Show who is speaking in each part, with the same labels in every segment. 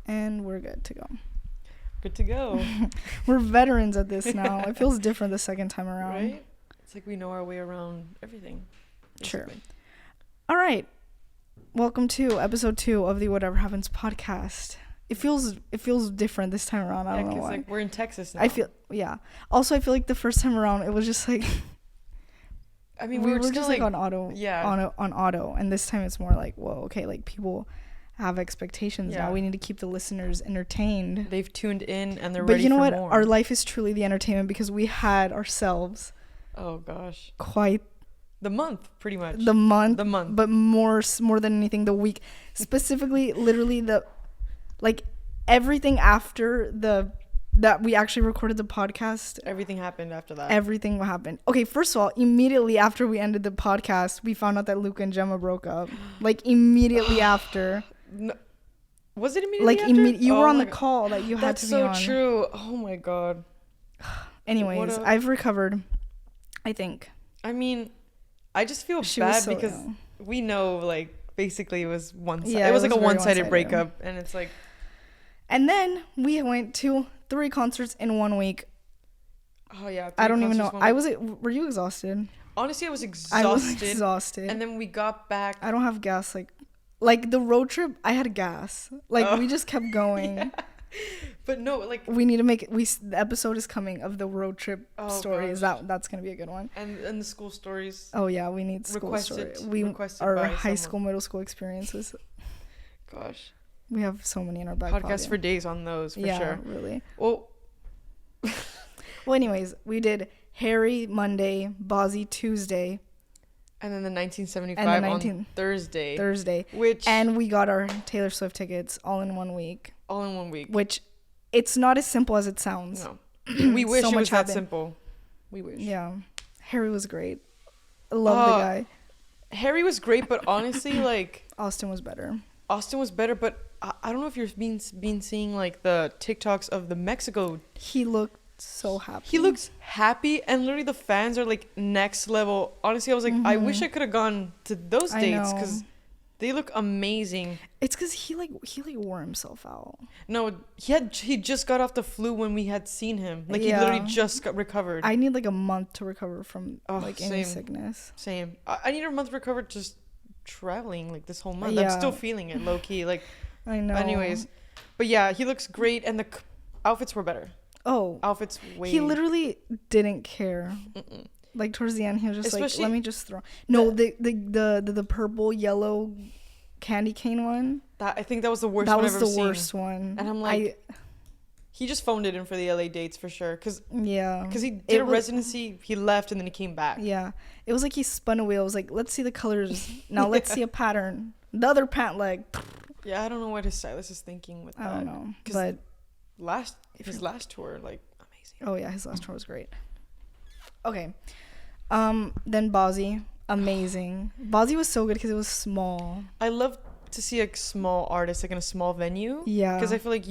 Speaker 1: And we're good to go.
Speaker 2: Good to go.
Speaker 1: We're veterans at this now. It feels different the second time around.
Speaker 2: Right? It's like we know our way around everything.
Speaker 1: Sure.
Speaker 2: Basically.
Speaker 1: All right. Welcome to episode 2 of the Whatever Happens podcast. It feels different this time around. I don't know why.
Speaker 2: Like we're in Texas now.
Speaker 1: Also, I feel like the first time around it was just like
Speaker 2: I mean,
Speaker 1: we were
Speaker 2: just
Speaker 1: just like on auto.
Speaker 2: Yeah.
Speaker 1: On auto, and this time it's more like, whoa, okay, like people have expectations now. We need to keep the listeners entertained.
Speaker 2: They've tuned in and they're
Speaker 1: but
Speaker 2: ready
Speaker 1: you know
Speaker 2: for
Speaker 1: what?
Speaker 2: more.
Speaker 1: Our life is truly the entertainment because we had ourselves
Speaker 2: Oh gosh.
Speaker 1: quite
Speaker 2: The month, pretty much.
Speaker 1: the month,
Speaker 2: But
Speaker 1: more than anything, the week, specifically, literally everything after that we actually recorded the podcast.
Speaker 2: everything happened after that.
Speaker 1: Everything happened. Okay, first of all, immediately after we ended the podcast, we found out that Luca and Gemma broke up. Like immediately after.
Speaker 2: No, was it immediately after?
Speaker 1: You were on the call that you had
Speaker 2: That's
Speaker 1: to be on.
Speaker 2: so true. Oh my god.
Speaker 1: Anyways, I've recovered, I think.
Speaker 2: I mean, I just feel
Speaker 1: She was
Speaker 2: bad
Speaker 1: so
Speaker 2: because
Speaker 1: ill.
Speaker 2: we know, like, basically it was one-sided.
Speaker 1: Yeah,
Speaker 2: it was like a
Speaker 1: very
Speaker 2: one-sided
Speaker 1: one-sided.
Speaker 2: breakup, and it's like,
Speaker 1: And then we went to 3 concerts in 1 week.
Speaker 2: oh yeah.
Speaker 1: I don't even know.
Speaker 2: concerts,
Speaker 1: Were you exhausted?
Speaker 2: Honestly, I was exhausted.
Speaker 1: I was exhausted.
Speaker 2: And then we got back.
Speaker 1: I don't have gas. Like the road trip, I had gas. Like we just kept going.
Speaker 2: Yeah. But no, like,
Speaker 1: We need to make it. The episode is coming of the road trip
Speaker 2: Oh,
Speaker 1: stories.
Speaker 2: gosh.
Speaker 1: That's gonna be a good one.
Speaker 2: and the school stories.
Speaker 1: Oh yeah, we need school
Speaker 2: Requested-
Speaker 1: story.
Speaker 2: requested
Speaker 1: Our
Speaker 2: by
Speaker 1: high
Speaker 2: someone.
Speaker 1: school, middle school experiences.
Speaker 2: Gosh.
Speaker 1: We have so many in our back
Speaker 2: Podcast
Speaker 1: pocket.
Speaker 2: for days on those, for
Speaker 1: yeah,
Speaker 2: sure.
Speaker 1: really.
Speaker 2: Well,
Speaker 1: Well, anyways, we did Harry Monday, Bozzy Tuesday,
Speaker 2: and then the 1975
Speaker 1: And the
Speaker 2: on Thursday. Which,
Speaker 1: and we got our Taylor Swift tickets all in 1 week.
Speaker 2: all in 1 week.
Speaker 1: Which, it's not as simple as it sounds.
Speaker 2: No. We wish
Speaker 1: So
Speaker 2: it
Speaker 1: much
Speaker 2: was that
Speaker 1: happened.
Speaker 2: simple. We wish.
Speaker 1: Yeah, Harry was great. I love the guy.
Speaker 2: Harry was great, but honestly, like,
Speaker 1: Austin was better.
Speaker 2: Austin was better, but I don't know if you've been seeing, like, the TikToks of the Mexico.
Speaker 1: He looked so happy.
Speaker 2: He looks happy, and literally the fans are, like, next level. Honestly, I was like, I wish I could have gone to those
Speaker 1: I
Speaker 2: dates,
Speaker 1: know.
Speaker 2: because they look amazing.
Speaker 1: It's because he wore himself out.
Speaker 2: No, he just got off the flu when we had seen him. Like,
Speaker 1: Yeah.
Speaker 2: he literally just got recovered.
Speaker 1: I need like a month to recover from any
Speaker 2: same.
Speaker 1: sickness.
Speaker 2: Same. I need a month to recover just traveling, like, this whole month. I'm
Speaker 1: Yeah.
Speaker 2: still feeling it, low-key. Like,
Speaker 1: I know.
Speaker 2: anyways. But yeah, he looks great, and the outfits were better.
Speaker 1: Oh,
Speaker 2: Outfits way...
Speaker 1: he literally didn't care.
Speaker 2: Mm-mm.
Speaker 1: Like towards the end, he was just
Speaker 2: Especially-
Speaker 1: like, "Let me just throw." No, the purple yellow candy cane one.
Speaker 2: I think that was the worst
Speaker 1: That
Speaker 2: one
Speaker 1: was
Speaker 2: I've ever
Speaker 1: the
Speaker 2: seen.
Speaker 1: worst one.
Speaker 2: And I'm like, he just phoned it in for the LA dates for sure. Because
Speaker 1: yeah,
Speaker 2: he did a residency, he left, and then he came back.
Speaker 1: Yeah, it was like he spun a wheel. It was like, let's see the colors. Now let's see a pattern. The other pant leg.
Speaker 2: Yeah, I don't know what his stylist is thinking with that.
Speaker 1: I don't know.
Speaker 2: 'Cause
Speaker 1: But
Speaker 2: his last tour, like, amazing.
Speaker 1: oh yeah, his last tour was great. Okay. Then Bozzy, amazing. Bozzy was so good because it was small.
Speaker 2: I love to see a small artist, like, in a small venue.
Speaker 1: Yeah.
Speaker 2: Because I feel like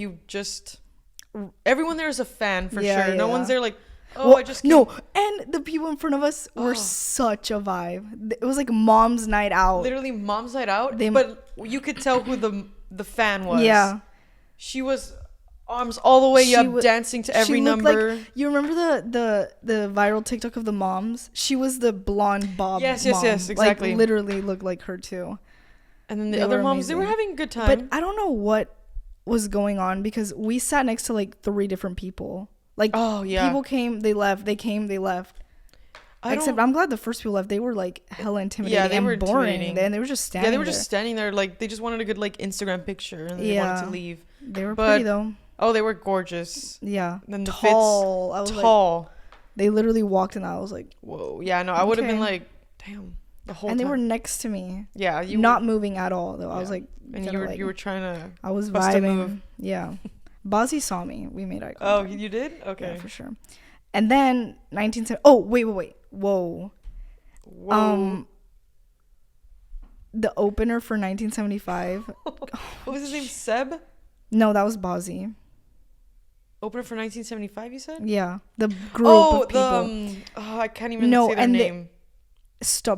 Speaker 2: everyone there is a fan for
Speaker 1: Yeah,
Speaker 2: sure. No
Speaker 1: yeah.
Speaker 2: one's there like, oh,
Speaker 1: Well,
Speaker 2: I just
Speaker 1: no, and the people in front of us were
Speaker 2: Oh.
Speaker 1: such a vibe. It was like mom's night out.
Speaker 2: literally mom's night out.
Speaker 1: They-
Speaker 2: But you could tell who the fan was.
Speaker 1: Yeah.
Speaker 2: She was arms all the way
Speaker 1: She
Speaker 2: up,
Speaker 1: wa-
Speaker 2: dancing to every
Speaker 1: She looked
Speaker 2: number.
Speaker 1: like, you remember the viral TikTok of the moms? She was the blonde bob.
Speaker 2: Yes,
Speaker 1: mom.
Speaker 2: exactly.
Speaker 1: Like literally looked like her too.
Speaker 2: And then the
Speaker 1: They
Speaker 2: other
Speaker 1: were
Speaker 2: moms, they were
Speaker 1: amazing.
Speaker 2: having a good time.
Speaker 1: But I don't know what was going on because we sat next to like 3 different people. Like
Speaker 2: oh yeah,
Speaker 1: people came, they left. They came, they left. Except I'm glad the first people left. They were like hella intimidating.
Speaker 2: Yeah, they
Speaker 1: and
Speaker 2: were
Speaker 1: boring.
Speaker 2: intimidating.
Speaker 1: They were just standing.
Speaker 2: yeah, they were
Speaker 1: there.
Speaker 2: just standing there, like they just wanted a good like Instagram picture, and they wanted
Speaker 1: Yeah.
Speaker 2: to leave.
Speaker 1: They were
Speaker 2: but-
Speaker 1: pretty though.
Speaker 2: Oh, they were gorgeous.
Speaker 1: Yeah.
Speaker 2: Then the
Speaker 1: Tall. I was
Speaker 2: fits,
Speaker 1: like,
Speaker 2: tall.
Speaker 1: they literally walked in. I was like,
Speaker 2: Whoa, yeah, no, I would have been
Speaker 1: Okay.
Speaker 2: like, damn, the whole
Speaker 1: and
Speaker 2: time.
Speaker 1: they were next to me,
Speaker 2: yeah, you
Speaker 1: not moving at all though. I was
Speaker 2: Yeah.
Speaker 1: like,
Speaker 2: and
Speaker 1: gonna,
Speaker 2: you were trying to.
Speaker 1: I was
Speaker 2: bust a
Speaker 1: vibing.
Speaker 2: move.
Speaker 1: Yeah. Bozzy saw me. We made eye
Speaker 2: Oh,
Speaker 1: contact.
Speaker 2: you did? Okay.
Speaker 1: Yeah, for sure. And then 1970. Oh, wait. Whoa.
Speaker 2: Whoa.
Speaker 1: The opener for 1975.
Speaker 2: What was his name? Seb?
Speaker 1: No, that was Bozzy.
Speaker 2: Opener for 1975, you said?
Speaker 1: Yeah, the group of people.
Speaker 2: I can't even
Speaker 1: No,
Speaker 2: say their
Speaker 1: and
Speaker 2: name.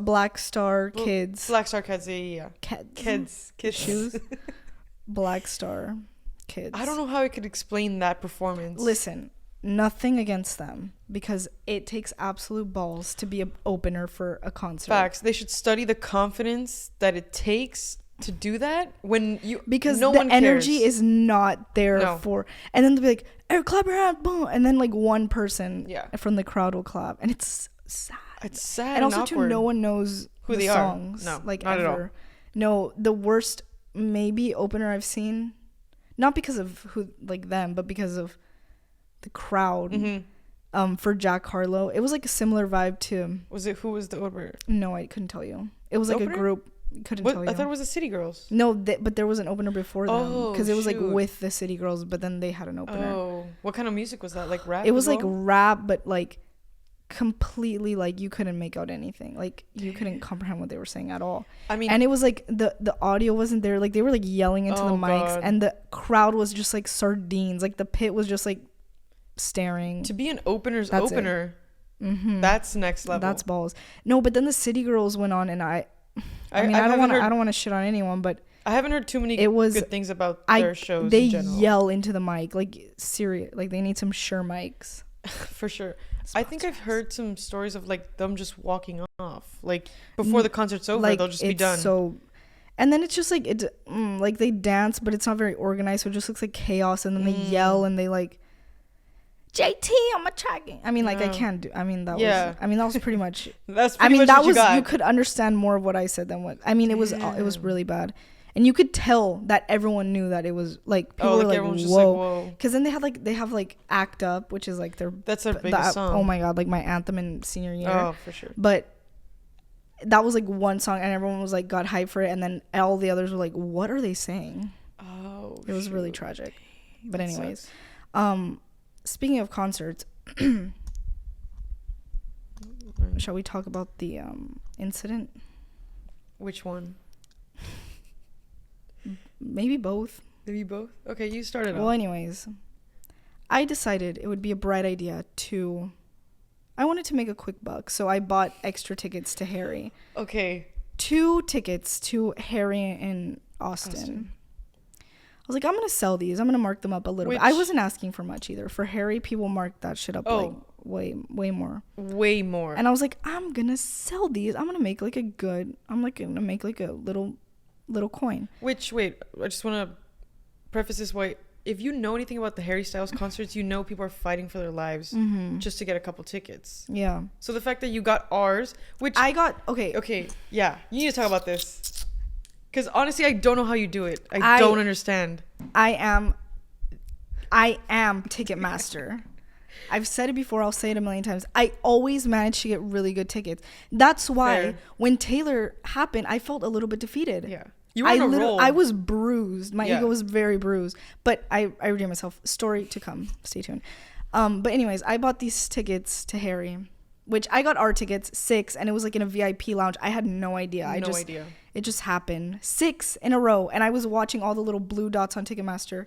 Speaker 1: Black Star
Speaker 2: Well,
Speaker 1: Kids.
Speaker 2: Black Star Kids, yeah.
Speaker 1: Kids.
Speaker 2: Kids.
Speaker 1: Shoes. Black Star kids.
Speaker 2: I don't know how I could explain that performance.
Speaker 1: Listen, nothing against them because it takes absolute balls to be an opener for a concert.
Speaker 2: Facts. They should study the confidence that it takes to do that when you,
Speaker 1: because
Speaker 2: no
Speaker 1: the
Speaker 2: one
Speaker 1: energy
Speaker 2: cares.
Speaker 1: is not there
Speaker 2: No.
Speaker 1: for, and then they'll be like, "Hey, clap your hand," boom, and then like one person
Speaker 2: Yeah.
Speaker 1: from the crowd will clap, and it's sad.
Speaker 2: It's sad
Speaker 1: And also
Speaker 2: awkward.
Speaker 1: too, no one knows
Speaker 2: Who
Speaker 1: the
Speaker 2: they are.
Speaker 1: songs.
Speaker 2: No,
Speaker 1: like
Speaker 2: not at all.
Speaker 1: ever. No, the worst maybe opener I've seen, not because of who like them, but because of the crowd.
Speaker 2: Mm-hmm.
Speaker 1: For Jack Harlow, it was like a similar vibe to.
Speaker 2: Who was the opener?
Speaker 1: No, I couldn't tell you. It was
Speaker 2: The
Speaker 1: like
Speaker 2: opener?
Speaker 1: a group. Couldn't
Speaker 2: What?
Speaker 1: tell you.
Speaker 2: I thought it was the City Girls.
Speaker 1: No, but there was an opener before them
Speaker 2: Oh,
Speaker 1: because it was like
Speaker 2: shoot.
Speaker 1: with the City Girls, but then they had an opener.
Speaker 2: Oh, what kind of music was that? Like rap?
Speaker 1: It was
Speaker 2: as
Speaker 1: like
Speaker 2: well?
Speaker 1: rap, but like completely like you couldn't make out anything. Like you couldn't comprehend what they were saying at all.
Speaker 2: I mean,
Speaker 1: And it was like the audio wasn't there. Like they were like yelling into the
Speaker 2: Oh,
Speaker 1: mics,
Speaker 2: God.
Speaker 1: and the crowd was just like sardines. Like the pit was just like staring.
Speaker 2: to be an opener's
Speaker 1: That's it.
Speaker 2: opener,
Speaker 1: Mm-hmm.
Speaker 2: that's next level.
Speaker 1: That's balls. No, but then the City Girls went on, and I mean,
Speaker 2: I
Speaker 1: I don't want to.
Speaker 2: heard,
Speaker 1: I don't want to shit on anyone, but
Speaker 2: I haven't heard too many
Speaker 1: it was.
Speaker 2: good things about their shows
Speaker 1: They
Speaker 2: in general.
Speaker 1: yell into the mic like serious. Like they need some Shure mics.
Speaker 2: For sure. I think I've heard some stories of like them just walking off, like before the concert's over,
Speaker 1: Like
Speaker 2: they'll just be
Speaker 1: it's
Speaker 2: done.
Speaker 1: So, and then it's just like like they dance, but it's not very organized, so it just looks like chaos. And then they yell and they like, JT, I'm a tracking. I mean, like I
Speaker 2: Yeah.
Speaker 1: can't do. I mean that
Speaker 2: Yeah.
Speaker 1: was. I mean that was pretty much.
Speaker 2: That's
Speaker 1: I
Speaker 2: pretty
Speaker 1: mean
Speaker 2: much
Speaker 1: that
Speaker 2: what
Speaker 1: was.
Speaker 2: you got.
Speaker 1: You could understand more of what I said than what. I mean it was really bad, and you could tell that everyone knew that it was like people
Speaker 2: oh,
Speaker 1: were
Speaker 2: like
Speaker 1: like
Speaker 2: everyone's just like,
Speaker 1: whoa.
Speaker 2: whoa.
Speaker 1: Because then they have like Act Up, which is like their
Speaker 2: That's their biggest song.
Speaker 1: oh my god, like my anthem in senior year.
Speaker 2: Oh, for sure.
Speaker 1: But that was like one song, and everyone was like got hyped for it, and then all the others were like, "What are they saying?"
Speaker 2: Oh,
Speaker 1: It was really
Speaker 2: shoot.
Speaker 1: tragic. But
Speaker 2: That
Speaker 1: anyways,
Speaker 2: sucks.
Speaker 1: speaking of concerts, shall we talk about the incident?
Speaker 2: Which one?
Speaker 1: Maybe both.
Speaker 2: Maybe both. Okay, you started
Speaker 1: Well,
Speaker 2: off.
Speaker 1: anyways, I decided it would be a bright idea to. I wanted to make a quick buck, so I bought extra tickets to Harry.
Speaker 2: Okay.
Speaker 1: 2 tickets to Harry in Austin. I was like, I'm gonna sell these. I'm gonna mark them up a little bit. I
Speaker 2: Which-
Speaker 1: wasn't asking for much either. For Harry, people mark that shit up like
Speaker 2: Oh.
Speaker 1: way more.
Speaker 2: Way more.
Speaker 1: And I was like, I'm gonna sell these. I'm gonna make like a good. I'm like gonna make like a little coin.
Speaker 2: Which, wait, I just want to preface this way. If you know anything about the Harry Styles concerts, you know people are fighting for their lives just to get a couple tickets.
Speaker 1: Yeah.
Speaker 2: So the fact that you got ours, which
Speaker 1: I got okay.
Speaker 2: okay, yeah, you need to talk about this. Because honestly, I don't know how you do it. I
Speaker 1: I-
Speaker 2: don't understand.
Speaker 1: I am Ticketmaster. I've said it before. I'll say it a million times. I always manage to get really good tickets. That's why
Speaker 2: Fair.
Speaker 1: when Taylor happened, I felt a little bit defeated.
Speaker 2: Yeah, you were on a roll.
Speaker 1: I was bruised. My
Speaker 2: Yeah.
Speaker 1: ego was very bruised. But I redeemed myself. Story to come. Stay tuned. But anyways, I bought these tickets to Harry, which I got our tickets 6, and it was like in a VIP lounge. I had no idea.
Speaker 2: No idea.
Speaker 1: It just happened 6 in a row, and I was watching all the little blue dots on Ticketmaster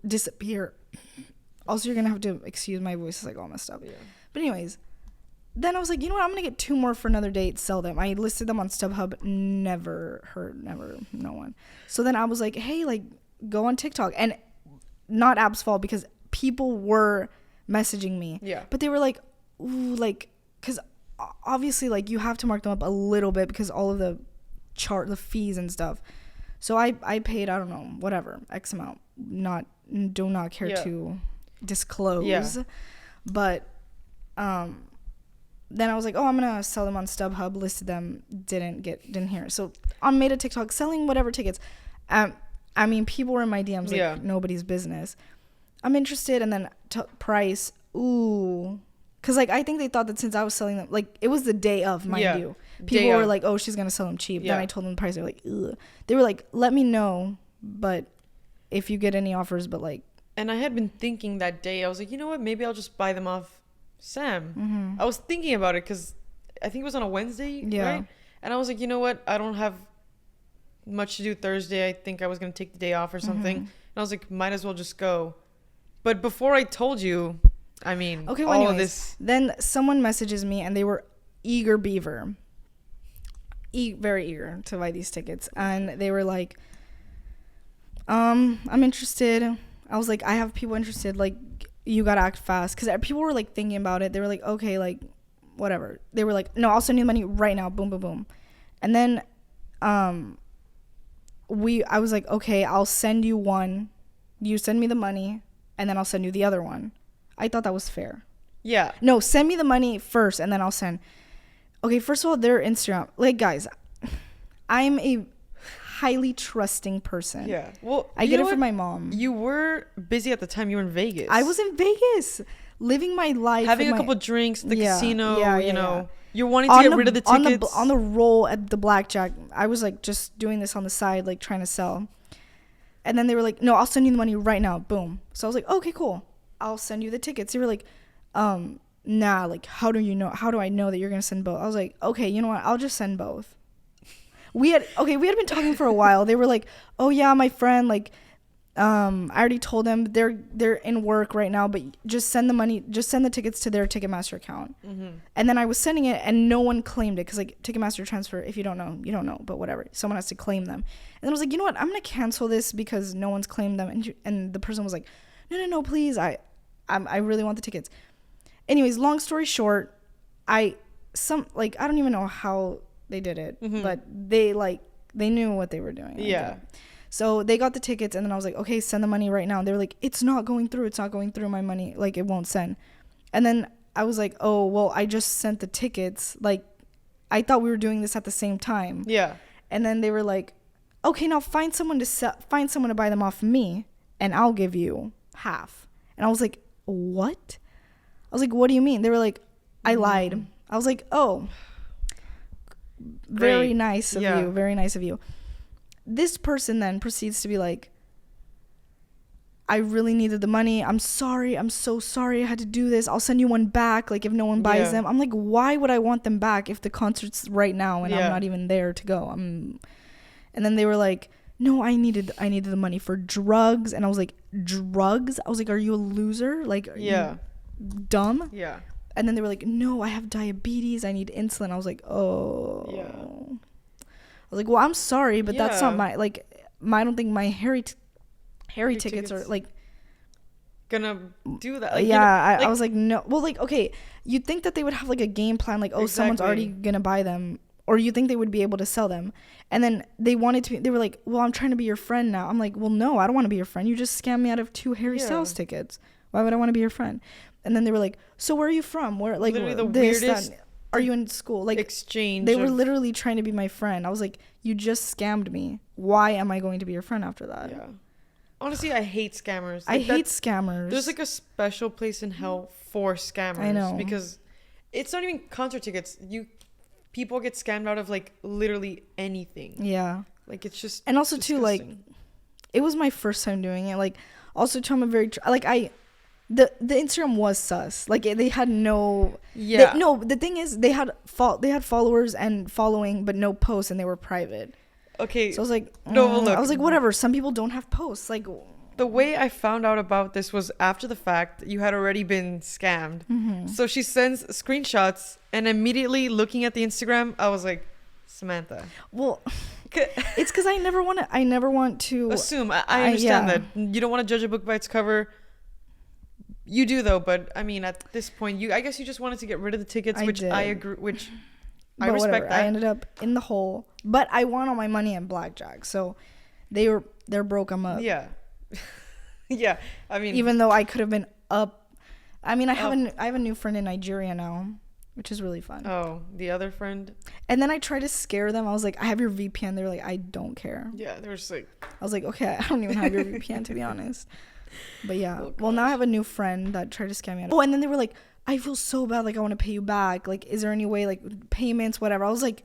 Speaker 1: disappear. Also, you're gonna have to excuse my voice; it's like all messed up.
Speaker 2: Yeah.
Speaker 1: But anyways, then I was like, you know what? I'm gonna get 2 more for another date. Sell them. I listed them on StubHub. Never, no one. So then I was like, hey, like, go on TikTok, and not Ab's fault because people were messaging me.
Speaker 2: Yeah.
Speaker 1: But they were like, ooh, like, because obviously, like, you have to mark them up a little bit because all of the the fees and stuff. So I paid, I don't know, whatever, X amount. Do not care
Speaker 2: Yeah.
Speaker 1: to disclose.
Speaker 2: Yeah.
Speaker 1: But then I was like, oh, I'm gonna sell them on StubHub. Listed them, didn't hear. So I made a TikTok selling whatever tickets. I mean, people were in my DMs like
Speaker 2: Yeah.
Speaker 1: nobody's business. I'm interested, and then price, ooh, because like I think they thought that since I was selling them, like it was the day of, mind
Speaker 2: Yeah.
Speaker 1: you.
Speaker 2: Day
Speaker 1: People were
Speaker 2: of.
Speaker 1: like, oh, she's gonna sell them cheap.
Speaker 2: Yeah.
Speaker 1: Then I told them the price. They were like, ugh. They were like, let me know, but if you get any offers, but like.
Speaker 2: And I had been thinking that day, I was like, you know what? Maybe I'll just buy them off Sam.
Speaker 1: Mm-hmm.
Speaker 2: I was thinking about it because I think it was on a Wednesday,
Speaker 1: Yeah.
Speaker 2: right? And I was like, you know what? I don't have much to do Thursday. I think I was going to take the day off or something.
Speaker 1: Mm-hmm.
Speaker 2: And I was like, might as well just go. But before I told you, I mean,
Speaker 1: Okay, well,
Speaker 2: all of
Speaker 1: anyways,
Speaker 2: this.
Speaker 1: then someone messages me, and they were eager beaver. Very eager to buy these tickets. And they were like, I'm interested. I was like, I have people interested. Like, you gotta act fast, because people were like thinking about it. They were like, okay, like, whatever. They were like, no, I'll send you the money right now. Boom, boom, boom. And then, I was like, okay, I'll send you one. You send me the money, and then I'll send you the other one. I thought that was fair.
Speaker 2: Yeah.
Speaker 1: No, send me the money first, and then I'll send. Okay, first of all, their Instagram. Like, guys, I'm a highly trusting person.
Speaker 2: Yeah. Well,
Speaker 1: I get it from my mom.
Speaker 2: You were busy at the time. You were in Vegas.
Speaker 1: I was in Vegas, living my life,
Speaker 2: having a couple drinks at the casino. You know,
Speaker 1: yeah.
Speaker 2: You're wanting to get rid of the tickets
Speaker 1: on the roll at the blackjack. I was like just doing this on the side, like trying to sell. And then they were like, "No, I'll send you the money right now." Boom. So I was like, "Okay, cool. I'll send you the tickets." They were like, "Nah, like how do I know that you're going to send both?" I was like, "Okay, you know what? I'll just send both." We had been talking for a while. They were like, "Oh yeah, my friend, like I already told them they're in work right now, but just send the tickets to their Ticketmaster account." Mm-hmm. And then I was sending it, and no one claimed it, because like Ticketmaster transfer, if you don't know, you don't know, but whatever, someone has to claim them. And then I was like, you know what, I'm gonna cancel this because no one's claimed them. And the person was like, no, please, I really want the tickets. Anyways, long story short, I don't even know how they did it, mm-hmm. but they knew what they were doing.
Speaker 2: Yeah.
Speaker 1: So they got the tickets, and then I was like, okay, send the money right now. And they were like, it's not going through. My money. Like, it won't send. And then I was like, oh, well, I just sent the tickets. Like, I thought we were doing this at the same time.
Speaker 2: Yeah.
Speaker 1: And then they were like, okay, now find someone to buy them off me, and I'll give you half. And I was like, what? I was like, what do you mean? They were like, I lied. I was like, oh, very nice of you. Very nice of you. This person then proceeds to be like, I really needed the money. I'm sorry. I'm so sorry I had to do this. I'll send you one back, like, if no one buys them. I'm like, why would I want them back if the concert's right now and I'm not even there to go? And then they were like, no, I needed the money for drugs. And I was like, drugs? I was like, are you a loser? Like, are you dumb?
Speaker 2: Yeah.
Speaker 1: And then they were like, no, I have diabetes. I need insulin. I was like, oh. Yeah. I was like, well, I'm sorry, but that's not my, like, I don't think my Harry tickets are, like,
Speaker 2: gonna do that. Like,
Speaker 1: I was like, no. Well, like, okay, you'd think that they would have, like, a game plan, like, oh, someone's already gonna buy them, or you think they would be able to sell them. And then they were like, well, I'm trying to be your friend now. I'm like, well, no, I don't want to be your friend. You just scammed me out of 2 Harry Styles tickets. Why would I want to be your friend? And then they were like, so where are you from? Where, like,
Speaker 2: literally the weirdest
Speaker 1: are you in school? Like,
Speaker 2: exchange.
Speaker 1: They were literally trying to be my friend. I was like, you just scammed me. Why am I going to be your friend after that?
Speaker 2: Yeah. Honestly, I hate scammers.
Speaker 1: I hate scammers.
Speaker 2: There's like a special place in hell for scammers. I know. Because it's not even concert tickets. People get scammed out of like literally anything.
Speaker 1: Yeah.
Speaker 2: Like, it's just
Speaker 1: and also
Speaker 2: disgusting.
Speaker 1: Too, like, it was my first time doing it. Like, also too, I'm a very the Instagram was sus. Like, they had no. Yeah. The thing is, they had followers and following, but no posts, and they were private.
Speaker 2: Okay.
Speaker 1: So I was like,
Speaker 2: look.
Speaker 1: I was like, whatever. Some people don't have posts. Like,
Speaker 2: the way I found out about this was after the fact. You had already been scammed. Mm-hmm. So she sends screenshots, and immediately looking at the Instagram, I was like, Samantha.
Speaker 1: Well, it's because I never want to
Speaker 2: assume. I understand that you don't want to judge a book by its cover. You do though, but I mean, at this point, I guess you just wanted to get rid of the tickets, which I agree. Which I respect. Whatever. That I
Speaker 1: ended up in the hole, but I won all my money in blackjack, so they're broke them up.
Speaker 2: Yeah, yeah. I mean,
Speaker 1: even though I could have been up. I mean, I have a new friend in Nigeria now, which is really fun.
Speaker 2: Oh, the other friend.
Speaker 1: And then I tried to scare them. I was like, I have your VPN. They're like, I don't care.
Speaker 2: Yeah, they were just like.
Speaker 1: I was like, okay, I don't even have your VPN, to be honest. But yeah, well, now I have a new friend that tried to scam me out. Oh, and then they were like, I feel so bad, like, I want to pay you back, like, is there any way, like, payments, whatever. I was like,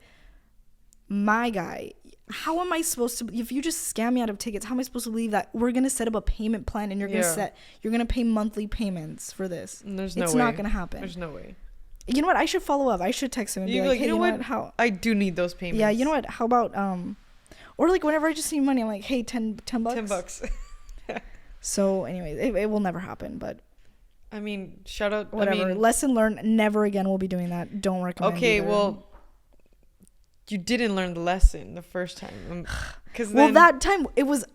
Speaker 1: my guy, how am I supposed to, if you just scam me out of tickets, how am I supposed to believe that we're gonna set up a payment plan and you're gonna pay monthly payments for this?
Speaker 2: There's no way.
Speaker 1: It's not gonna happen.
Speaker 2: There's no way.
Speaker 1: You know what, I should follow up. I should text him and be like, hey, you know what, how
Speaker 2: I do need those payments.
Speaker 1: Yeah, you know what, how about or like whenever I just need money, I'm like, hey, 10 bucks.
Speaker 2: $10.
Speaker 1: So anyway, it will never happen, but
Speaker 2: I mean, shout out.
Speaker 1: Whatever.
Speaker 2: I mean,
Speaker 1: lesson learned. Never again will be doing that. Don't recommend.
Speaker 2: Okay,
Speaker 1: either.
Speaker 2: Well, you didn't learn the lesson the first time.
Speaker 1: Well, that time it was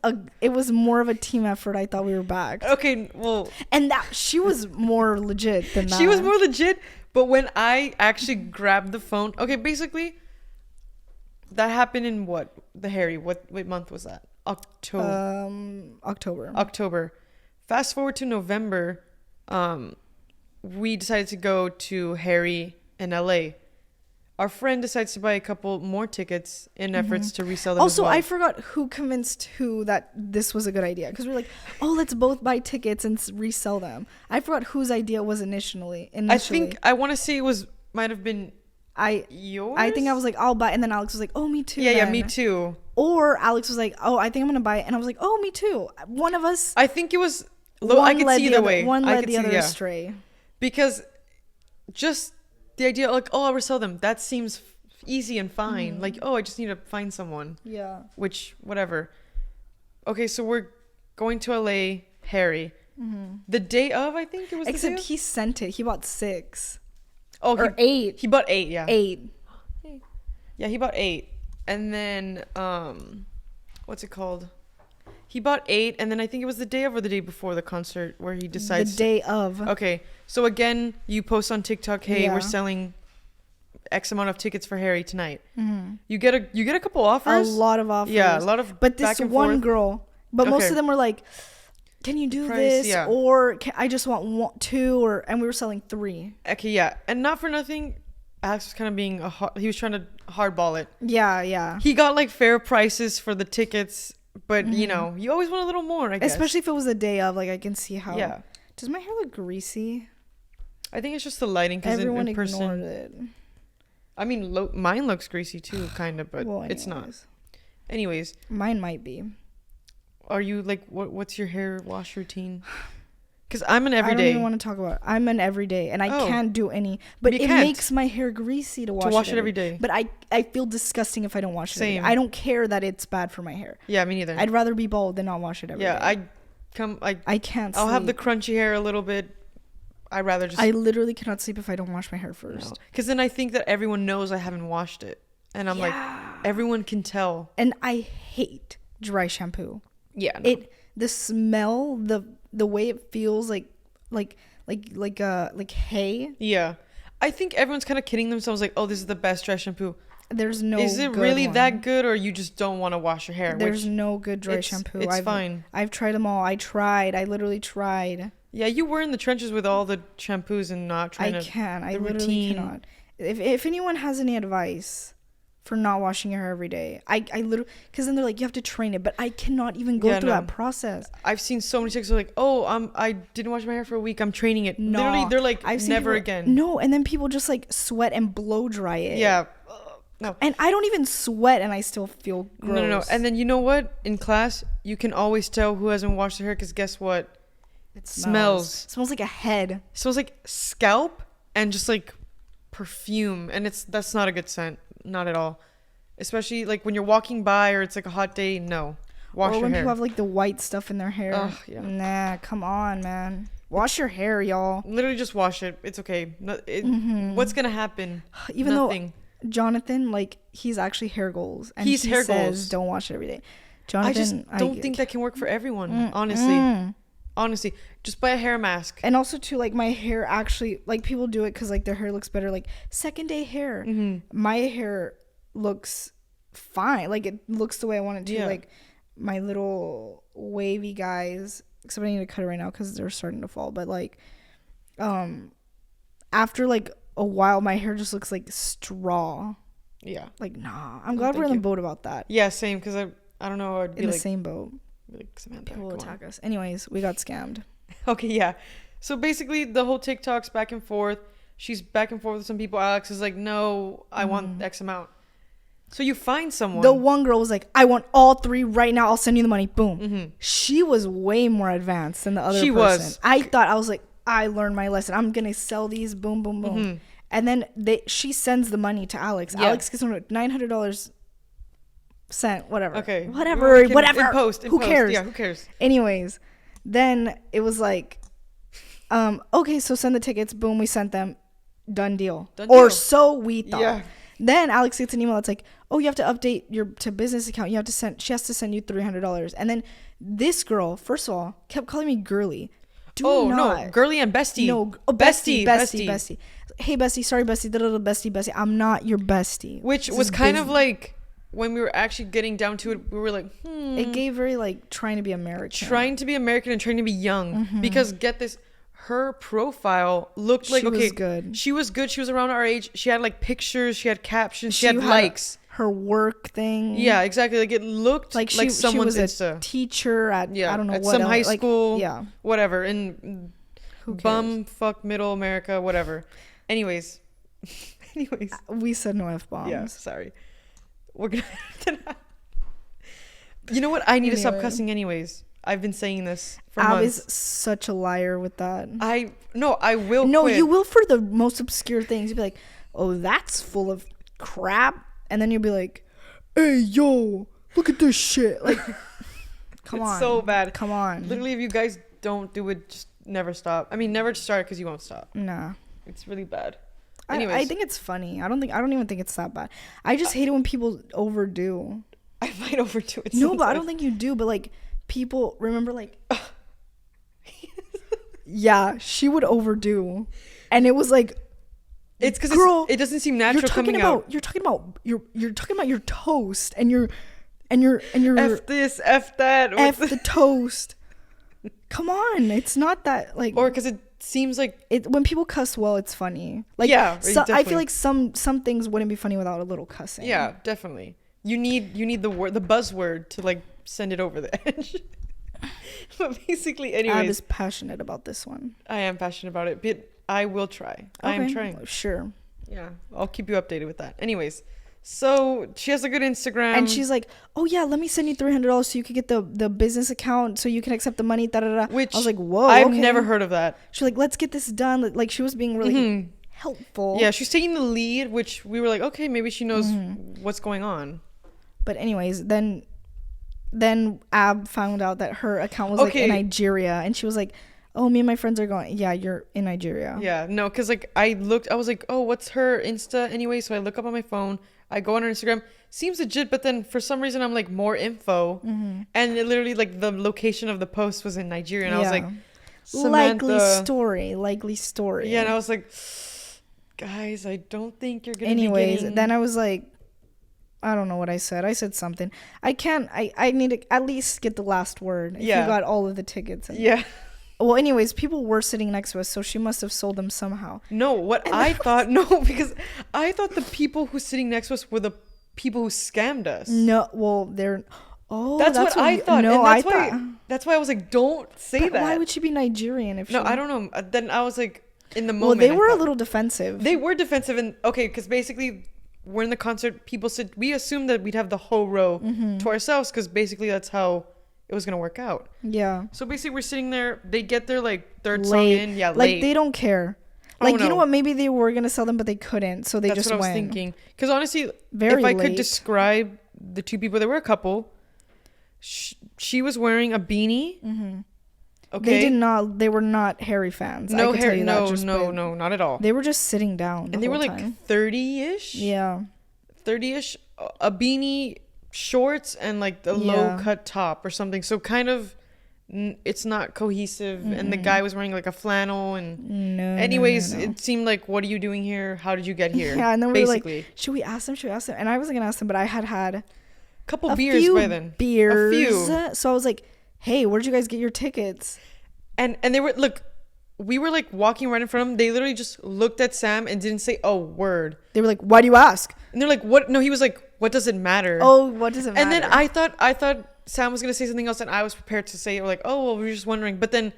Speaker 1: more of a team effort. I thought we were back.
Speaker 2: Okay, well,
Speaker 1: and that she was more legit than that.
Speaker 2: She was more legit, but when I actually grabbed the phone, okay, basically, that happened in what month was that? October. Fast forward to November, we decided to go to Harry in LA. Our friend decides to buy a couple more tickets in efforts to resell them.
Speaker 1: Also,
Speaker 2: as well.
Speaker 1: I forgot who convinced who that this was a good idea, because we were like, oh, let's both buy tickets and resell them. I forgot whose idea was initially.
Speaker 2: I think I want to say might have been yours.
Speaker 1: I think I was like, I'll buy, and then Alex was like, oh, me too.
Speaker 2: Yeah, me too.
Speaker 1: Or Alex was like, oh, I think I'm gonna buy it, and I was like, oh, me too. One of us.
Speaker 2: I think it was. I could see either way.
Speaker 1: One led the other astray.
Speaker 2: Because just the idea, like, oh, I'll resell them. That seems easy and fine. Like, oh, I just need to find someone.
Speaker 1: Yeah.
Speaker 2: Which, whatever. Okay, so we're going to LA, Harry. The day of, I think it was.
Speaker 1: Except he sent it. He bought 6.
Speaker 2: Oh,
Speaker 1: or 8.
Speaker 2: He bought 8. Yeah.
Speaker 1: 8.
Speaker 2: Yeah, he bought 8, and then what's it called? He bought 8, and then I think it was the day of or the day before the concert where he decides.
Speaker 1: The day of.
Speaker 2: Okay, so again, you post on TikTok, hey, we're selling X amount of tickets for Harry tonight. You get a couple offers.
Speaker 1: A lot of offers.
Speaker 2: Yeah, a lot of.
Speaker 1: But this one girl, most of them were like, "Can you do this?"
Speaker 2: Yeah.
Speaker 1: Or I just want 2, and we were selling 3.
Speaker 2: Okay, yeah, and not for nothing, Alex was kind of being he was trying to hardball it.
Speaker 1: Yeah.
Speaker 2: He got like fair prices for the tickets. But, you know, you always want a little more, I guess.
Speaker 1: Especially if it was a day of, like, I can see how.
Speaker 2: Yeah.
Speaker 1: Does my hair look greasy?
Speaker 2: I think it's just the lighting. Cause
Speaker 1: everyone
Speaker 2: in person,
Speaker 1: ignored it.
Speaker 2: I mean, mine looks greasy too, kind of, but it's not. Anyways.
Speaker 1: Mine might be.
Speaker 2: Are you, like, what's your hair wash routine? Because I'm an everyday.
Speaker 1: I don't even want to talk about it. I'm an everyday, and I can't do any. But it makes my hair greasy to wash it every day. But I feel disgusting if I don't wash it every day. I don't care that it's bad for my hair.
Speaker 2: Yeah, me neither.
Speaker 1: I'd rather be bald than not wash it every day.
Speaker 2: I can't I'll have the crunchy hair a little bit. I'd rather just.
Speaker 1: I literally cannot sleep if I don't wash my hair first.
Speaker 2: Because then I think that everyone knows I haven't washed it. And I'm like, everyone can tell.
Speaker 1: And I hate dry shampoo.
Speaker 2: Yeah. No.
Speaker 1: The smell, the way it feels like hay.
Speaker 2: Yeah. I think everyone's kind of kidding themselves like, oh, this is the best dry shampoo.
Speaker 1: There's no
Speaker 2: Is it really that good, or you just don't want to wash your hair?
Speaker 1: There's no good dry shampoo.
Speaker 2: It's fine.
Speaker 1: I've tried them all. I literally tried.
Speaker 2: Yeah, you were in the trenches with all the shampoos and not trying to.
Speaker 1: I literally cannot. If anyone has any advice for not washing your hair every day, I literally, because then they're like, you have to train it, but I cannot even go through that process.
Speaker 2: I've seen so many TikToks like, oh, I didn't wash my hair for a week, I'm training it. No, literally, they're like, never again.
Speaker 1: No, and then people just like sweat and blow dry it.
Speaker 2: Yeah. No.
Speaker 1: And I don't even sweat, and I still feel gross.
Speaker 2: No. And then you know what? In class, you can always tell who hasn't washed their hair, because guess what?
Speaker 1: It smells like a head. It
Speaker 2: smells like scalp and just like perfume, and that's not a good scent. Not at all. Especially like when you're walking by or it's like a hot day. No. Wash your hair. Or when
Speaker 1: people have like the white stuff in their hair.
Speaker 2: Ugh, yeah.
Speaker 1: Nah, come on, man. Wash your hair, y'all.
Speaker 2: Literally just wash it. It's okay. What's going to happen?
Speaker 1: Even Nothing. Though Jonathan, like, he's actually hair goals. And he says goals. Don't wash it every day. Jonathan,
Speaker 2: I just don't think that can work for everyone, honestly. Honestly, just buy a hair mask.
Speaker 1: And also too, like, my hair actually, like, people do it because like their hair looks better, like second day hair. My hair looks fine, like it looks the way I want it to. Like my little wavy guys, except I need to cut it right now because they're starting to fall, but like after like a while my hair just looks like straw. Like, nah, I'm glad we're in the boat about that.
Speaker 2: Yeah, same, because I don't know, I'd be
Speaker 1: in
Speaker 2: like,
Speaker 1: the same boat.
Speaker 2: Like, Samantha,
Speaker 1: people will attack us. Anyways, we got scammed.
Speaker 2: Okay, yeah. So basically the whole TikTok's back and forth. She's back and forth with some people. Alex is like, no, I want X amount. So you find someone.
Speaker 1: The one girl was like, I want all 3 right now. I'll send you the money. Boom. She was way more advanced than the other person. Was. I was like, I learned my lesson. I'm going to sell these. Boom, boom, boom. And then she sends the money to Alex. Yeah. Alex gets $900 sent, whatever.
Speaker 2: Okay.
Speaker 1: Whatever. In
Speaker 2: post.
Speaker 1: Who cares?
Speaker 2: Yeah, who cares?
Speaker 1: Anyways, then it was like, okay, so send the tickets. Boom, we sent them. Done deal. Or so we thought. Yeah. Then Alex gets an email that's like, oh, you have to update your to business account. You have to send. She has to send you $300. And then this girl, first of all, kept calling me girly.
Speaker 2: No, girly and bestie.
Speaker 1: No, bestie. Hey, bestie. Sorry, bestie. Bestie. I'm not your bestie.
Speaker 2: Which was kind of like when we were actually getting down to it. We were like,
Speaker 1: It gave very like trying to be American.
Speaker 2: Trying to be American and trying to be young. Because get this. Her profile looked like, okay,
Speaker 1: good.
Speaker 2: She was good. She was around our age. She had like pictures. She had captions. She had likes.
Speaker 1: Her work thing.
Speaker 2: Yeah, exactly. Like it looked like someone's
Speaker 1: she was a teacher at I don't know
Speaker 2: at
Speaker 1: what
Speaker 2: some
Speaker 1: else.
Speaker 2: high school.
Speaker 1: Yeah,
Speaker 2: whatever in bumfuck middle America, whatever. Anyways,
Speaker 1: we said no F-bombs.
Speaker 2: Yeah, sorry. We're gonna. You know what? I need to stop cussing. Anyways, I've been saying this for months.
Speaker 1: Ab is such a liar with that.
Speaker 2: I will.
Speaker 1: No,
Speaker 2: quit.
Speaker 1: you will for the most obscure things. You'll be like, oh, that's full of crap. And then you'll be like, hey, yo, look at this shit. Like, come on.
Speaker 2: It's so bad.
Speaker 1: Come on.
Speaker 2: Literally, if you guys don't do it, just never stop. I mean, never start because you won't stop.
Speaker 1: Nah.
Speaker 2: It's really bad.
Speaker 1: I think it's funny. I don't even think it's that bad. I just hate it when people overdo.
Speaker 2: I might overdo it.
Speaker 1: No, but I don't think you do. But like, people remember like, yeah, she would overdo, and it was like.
Speaker 2: It's because it doesn't seem natural coming out.
Speaker 1: You're talking about your toast and your
Speaker 2: F this, F that,
Speaker 1: F the toast. Come on, it's not that like.
Speaker 2: Or because it seems like
Speaker 1: it when people cuss well, it's funny. Like I feel like some things wouldn't be funny without a little cussing.
Speaker 2: Yeah, definitely. You need the buzzword to like send it over the edge. But basically, anyways,
Speaker 1: I'm just passionate about this one.
Speaker 2: I am passionate about it, but I will try. Okay. I am trying.
Speaker 1: Sure.
Speaker 2: Yeah, I'll keep you updated with that. Anyways, so she has a good Instagram.
Speaker 1: And she's like, oh, yeah, let me send you $300 so you could get the business account so you can accept the money, da-da-da.
Speaker 2: Which
Speaker 1: I was like, whoa,
Speaker 2: I've never heard of that.
Speaker 1: She's like, let's get this done. Like, she was being really helpful.
Speaker 2: Yeah, she's taking the lead, which we were like, okay, maybe she knows what's going on.
Speaker 1: But anyways, then Ab found out that her account was like in Nigeria. And she was like, oh, me and my friends are going. Yeah, you're in Nigeria.
Speaker 2: Yeah, no, because like I was like, oh, what's her Insta anyway? So I look up on my phone. I go on her Instagram. Seems legit, but then for some reason I'm like more info, and it literally like the location of the post was in Nigeria, and I was like,
Speaker 1: likely story.
Speaker 2: Yeah, and I was like, guys, I don't think you're gonna.
Speaker 1: Anyways, then I was like, I don't know what I said. I said something. I need to at least get the last word. If you got all of the tickets.
Speaker 2: Yeah.
Speaker 1: Well, anyways, people were sitting next to us, so she must have sold them somehow.
Speaker 2: No, because I thought the people who sitting next to us were the people who scammed us.
Speaker 1: No, well, they're. Oh,
Speaker 2: that's what I thought.
Speaker 1: No,
Speaker 2: that's why I was like, don't say that.
Speaker 1: Why would she be Nigerian if?
Speaker 2: No, I don't know. Then I was like, in the moment.
Speaker 1: Well, they were a little defensive.
Speaker 2: They were defensive, and okay, because basically we're in the concert. People said we assumed that we'd have the whole row to ourselves, because basically that's how it was gonna work out.
Speaker 1: Yeah.
Speaker 2: So basically we're sitting there. They get their like third song in. Yeah,
Speaker 1: like
Speaker 2: late.
Speaker 1: They don't care. Like, you know what? Maybe they were gonna sell them, but they couldn't, so they just went. That's what I was
Speaker 2: thinking. Because honestly, if I could describe the two people, there were a couple. She was wearing a beanie. Okay.
Speaker 1: They were not Harry fans.
Speaker 2: No hair. No, not at all.
Speaker 1: They were just sitting down.
Speaker 2: And they were like 30-ish.
Speaker 1: Yeah.
Speaker 2: 30-ish. A beanie, shorts, and like the low cut top or something. So kind of, it's not cohesive. And the guy was wearing like a flannel. And anyways, it seemed like, what are you doing here? How did you get here?
Speaker 1: Yeah. And then we were like, should we ask them? And I wasn't gonna ask them, but I had
Speaker 2: couple beers by then.
Speaker 1: A few. So I was like, hey, where'd you guys get your tickets?
Speaker 2: And they were, look, we were like walking right in front of them. They literally just looked at Sam and didn't say a word.
Speaker 1: They were like, why do you ask?
Speaker 2: And they're like, what? No, he was like, what does it matter?
Speaker 1: Oh, what does it matter?
Speaker 2: And then I thought Sam was going to say something else, and I was prepared to say, like, oh, well, we were just wondering. But then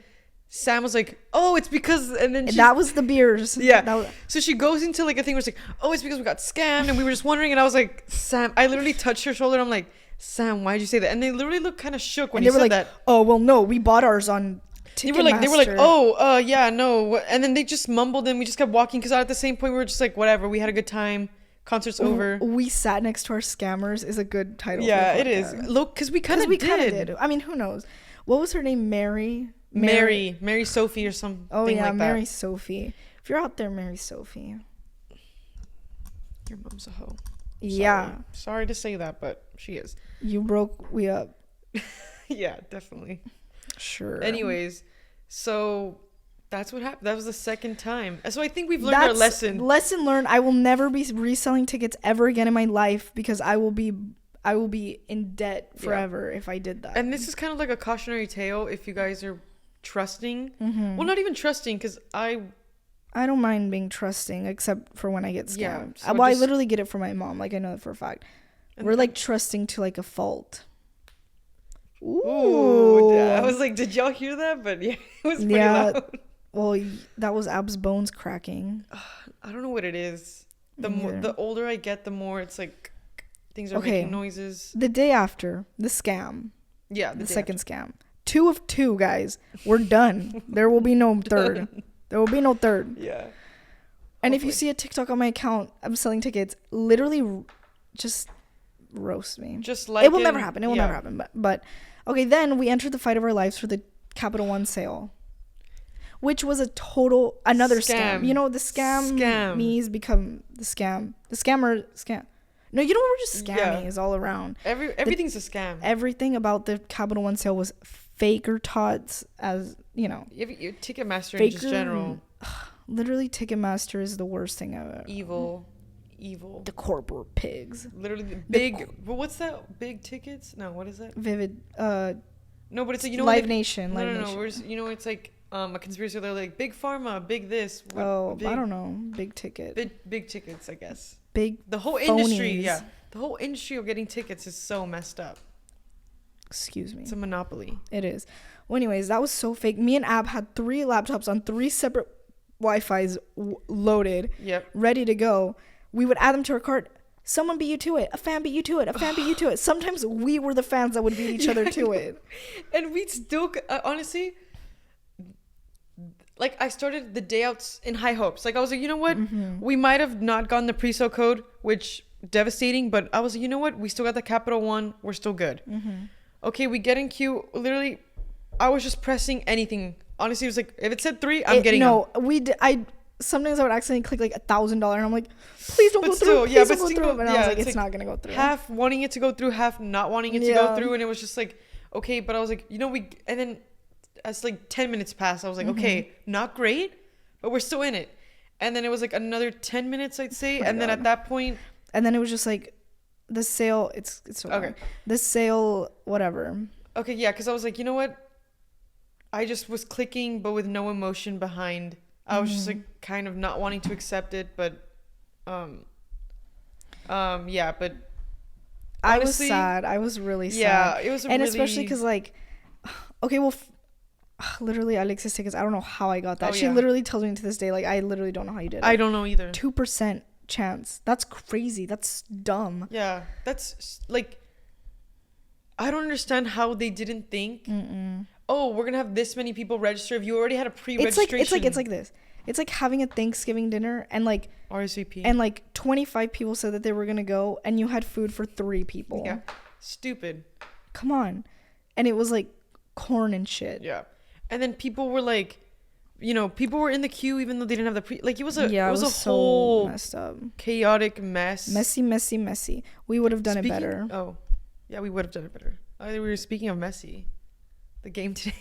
Speaker 2: Sam was like, oh, it's because, and then
Speaker 1: that was the beers.
Speaker 2: Yeah. So she goes into like a thing where it's like, oh, it's because we got scammed and we were just wondering. And I was like, Sam, I literally touched her shoulder. And I'm like, Sam, why'd you say that? And they literally looked kind of shook when he said that.
Speaker 1: Oh, well, no, we bought ours on Ticketmaster.
Speaker 2: They were like, oh, yeah, no. And then they just mumbled and we just kept walking, because at the same point we were just like, whatever, we had a good time. Concert's over.
Speaker 1: We sat next to our scammers is a good title.
Speaker 2: Yeah, it is. Look, because we kind of did.
Speaker 1: I mean, who knows? What was her name? Mary
Speaker 2: Sophie or something.
Speaker 1: Oh yeah,
Speaker 2: like
Speaker 1: Mary
Speaker 2: that.
Speaker 1: Sophie. If you're out there, Mary Sophie.
Speaker 2: Your mom's a hoe.
Speaker 1: Yeah.
Speaker 2: Sorry to say that, but she is.
Speaker 1: You broke we up.
Speaker 2: Yeah, definitely.
Speaker 1: Sure.
Speaker 2: Anyways, so that's what happened. That was the second time. So I think we've learned our lesson.
Speaker 1: Lesson learned. I will never be reselling tickets ever again in my life because I will be in debt forever if I did that.
Speaker 2: And this is kind of like a cautionary tale if you guys are trusting.
Speaker 1: Mm-hmm.
Speaker 2: Well, not even trusting, because I
Speaker 1: don't mind being trusting except for when I get scammed.
Speaker 2: Yeah, so
Speaker 1: I
Speaker 2: just-
Speaker 1: literally get it from my mom. Like, I know that for a fact. We're like trusting to like a fault.
Speaker 2: Ooh, I was like, did y'all hear that? But yeah, it was pretty loud.
Speaker 1: Well, that was Ab's bones cracking.
Speaker 2: I don't know what it is. The older I get, the more it's like things are
Speaker 1: Okay.
Speaker 2: making noises.
Speaker 1: The day after the scam,
Speaker 2: Yeah,
Speaker 1: the second scam. 2 of 2, guys. We're done. There will be no third. There will be no third.
Speaker 2: Yeah.
Speaker 1: And if you see a TikTok on my account, I'm selling tickets. Literally, just roast me.
Speaker 2: Just like
Speaker 1: it will never happen. It will never happen. But okay, then we entered the fight of our lives for the Capital One sale, which was another scam. You know, the scam me's become the scam. The scammer scam. No, you know what? We're just scamming is all around.
Speaker 2: Everything's a scam.
Speaker 1: Everything about the Capital One sale was faker tots, as you know.
Speaker 2: Your Ticketmaster in just general.
Speaker 1: Literally, Ticketmaster is the worst thing ever.
Speaker 2: Evil.
Speaker 1: The corporate pigs.
Speaker 2: Literally the big. But what's that? Big tickets? No, what is that?
Speaker 1: Vivid.
Speaker 2: No, but it's like, you know,
Speaker 1: Live Nation.
Speaker 2: No,
Speaker 1: Live
Speaker 2: no,
Speaker 1: Nation.
Speaker 2: no. You know, it's like a conspiracy. They're like big pharma, big this.
Speaker 1: I don't know. Big ticket.
Speaker 2: Big tickets, I guess.
Speaker 1: The
Speaker 2: whole industry. Yeah, the whole industry of getting tickets is so messed up.
Speaker 1: Excuse me.
Speaker 2: It's a monopoly.
Speaker 1: It is. Well, anyways, that was so fake. Me and Ab had 3 laptops on 3 separate Wi-Fi's loaded.
Speaker 2: Yep.
Speaker 1: Ready to go. We would add them to our cart. Someone beat you to it. A fan beat you to it. A fan beat you to it. Sometimes we were the fans that would beat each other to it.
Speaker 2: And we'd still, honestly, like, I started the day out in high hopes. Like, I was like, you know what?
Speaker 1: Mm-hmm.
Speaker 2: We might have not gotten the pre-sale code, which devastating, but I was like, you know what? We still got the Capital One. We're still good.
Speaker 1: Mm-hmm.
Speaker 2: Okay, we get in queue. Literally, I was just pressing anything. Honestly, it was like, if it said 3, I'm getting them.
Speaker 1: No, sometimes I would accidentally click like $1,000 and I'm like, please don't
Speaker 2: But
Speaker 1: go
Speaker 2: still,
Speaker 1: through.
Speaker 2: yeah,
Speaker 1: Please
Speaker 2: but
Speaker 1: don't go
Speaker 2: still,
Speaker 1: through. And I
Speaker 2: yeah,
Speaker 1: was like,
Speaker 2: it's
Speaker 1: it's
Speaker 2: like
Speaker 1: not gonna go through.
Speaker 2: Half wanting it to go through, half not wanting it to go through, and it was just like, okay. But I was like, you know, and then as like 10 minutes passed, I was like, okay, not great, but we're still in it. And then it was like another 10 minutes, I'd say, and then at that point,
Speaker 1: and then it was just like, the sale. It's so
Speaker 2: okay.
Speaker 1: long. The sale, whatever.
Speaker 2: Okay, yeah, because I was like, you know what? I just was clicking, but with no emotion behind. I was just like kind of not wanting to accept it, but yeah, but honestly,
Speaker 1: I was sad. I was really sad.
Speaker 2: Yeah, it was
Speaker 1: and especially because like, okay, well, literally Alexis tickets. I don't know how I got that. She literally tells me to this day, like, I literally don't know how you did it.
Speaker 2: I don't know either.
Speaker 1: 2% chance. That's crazy. That's dumb.
Speaker 2: Yeah, that's like, I don't understand how they didn't think. Oh, we're gonna have this many people register. If you already had a pre-registration,
Speaker 1: It's like this. It's like having a Thanksgiving dinner and like
Speaker 2: RSVP,
Speaker 1: and like 25 people said that they were gonna go, and you had food for 3 people.
Speaker 2: Yeah, stupid.
Speaker 1: Come on, and it was like corn and shit.
Speaker 2: Yeah, and then people were like, you know, people were in the queue even though they didn't have the pre. Like, it was a
Speaker 1: so
Speaker 2: whole
Speaker 1: messed up,
Speaker 2: chaotic mess.
Speaker 1: Messy. We would have done it better.
Speaker 2: Oh, yeah, we would have done it better. We were speaking of Messi, the game today.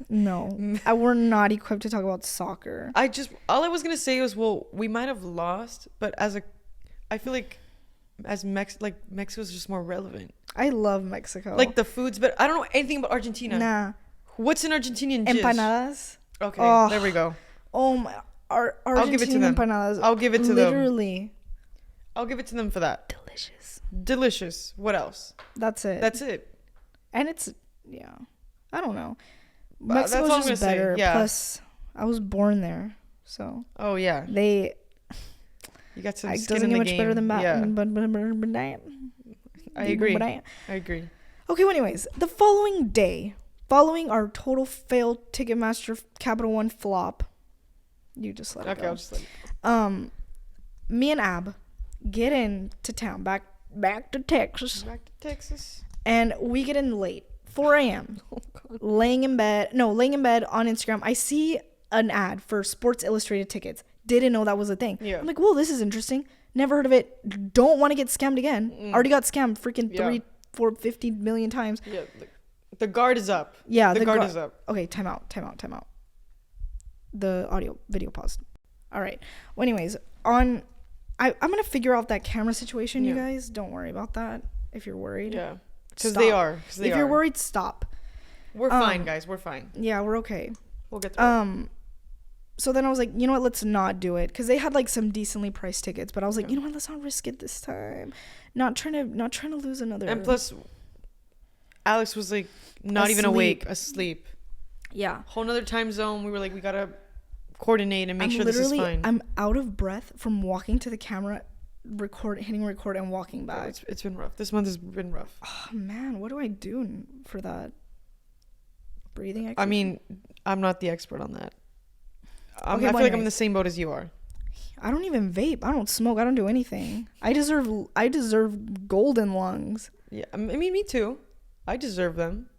Speaker 1: No, we're not equipped to talk about soccer.
Speaker 2: All I was gonna say was, well, we might have lost, but I feel like as Mexico's just more relevant.
Speaker 1: I love Mexico.
Speaker 2: Like the foods, but I don't know anything about Argentina.
Speaker 1: Nah.
Speaker 2: What's an Argentinian dish?
Speaker 1: Empanadas.
Speaker 2: Okay, there we go.
Speaker 1: Oh my, Argentinian
Speaker 2: I'll give it to them.
Speaker 1: empanadas.
Speaker 2: I'll give it to them.
Speaker 1: Literally.
Speaker 2: I'll give it to them for that.
Speaker 1: Delicious.
Speaker 2: What else?
Speaker 1: That's it. And it's, yeah, I don't know. Mexico's
Speaker 2: that's all
Speaker 1: just
Speaker 2: I'm gonna
Speaker 1: better.
Speaker 2: say. Yeah.
Speaker 1: Plus, I was born there, so.
Speaker 2: Oh yeah.
Speaker 1: You
Speaker 2: got some
Speaker 1: it
Speaker 2: skin
Speaker 1: doesn't
Speaker 2: in
Speaker 1: get
Speaker 2: the
Speaker 1: much better than that.
Speaker 2: Yeah. I agree.
Speaker 1: Okay, well, anyways, the following day, following our total failed Ticketmaster Capital One flop, you just let it go.
Speaker 2: I'll just let it go.
Speaker 1: Me and Ab get into town, back to Texas.
Speaker 2: Back to Texas.
Speaker 1: And we get in late, 4 a.m. laying in bed on Instagram. I see an ad for Sports Illustrated tickets. Didn't know that was a thing.
Speaker 2: Yeah.
Speaker 1: I'm like, whoa, this is interesting. Never heard of it. Don't want to get scammed again. Already got scammed freaking
Speaker 2: Yeah.
Speaker 1: 3, 4, 50 million times.
Speaker 2: Yeah. The guard is up.
Speaker 1: Yeah,
Speaker 2: The guard is up.
Speaker 1: Okay, time out. The audio video paused. All right. Well, anyways, I'm gonna figure out that camera situation. You
Speaker 2: Yeah.
Speaker 1: guys, don't worry about that. If you're worried,
Speaker 2: Yeah. Because
Speaker 1: stop.
Speaker 2: they are. If
Speaker 1: If you're worried, stop.
Speaker 2: We're fine, guys. We're fine.
Speaker 1: Yeah, we're okay.
Speaker 2: We'll get through it.
Speaker 1: So then I was like, you know what? Let's not do it because they had like some decently priced tickets. But I was like, you know what? Let's not risk it this time. Not trying to lose another.
Speaker 2: And plus, Alex was like not even awake, asleep.
Speaker 1: Yeah.
Speaker 2: Whole nother time zone. We were like, we gotta coordinate and make sure this is fine.
Speaker 1: I'm out of breath from walking to the camera, hitting record, and walking
Speaker 2: Yeah,
Speaker 1: back.
Speaker 2: it's been rough. This month has been rough.
Speaker 1: Oh man, what do I do for that? Breathing exercise?
Speaker 2: I mean, I'm not the expert on that. I
Speaker 1: Okay,
Speaker 2: feel
Speaker 1: well,
Speaker 2: like I'm in
Speaker 1: anyways.
Speaker 2: the same boat as you are.
Speaker 1: I don't even vape. I don't smoke. I don't do anything. I deserve golden lungs.
Speaker 2: Yeah, I mean, me too. I deserve them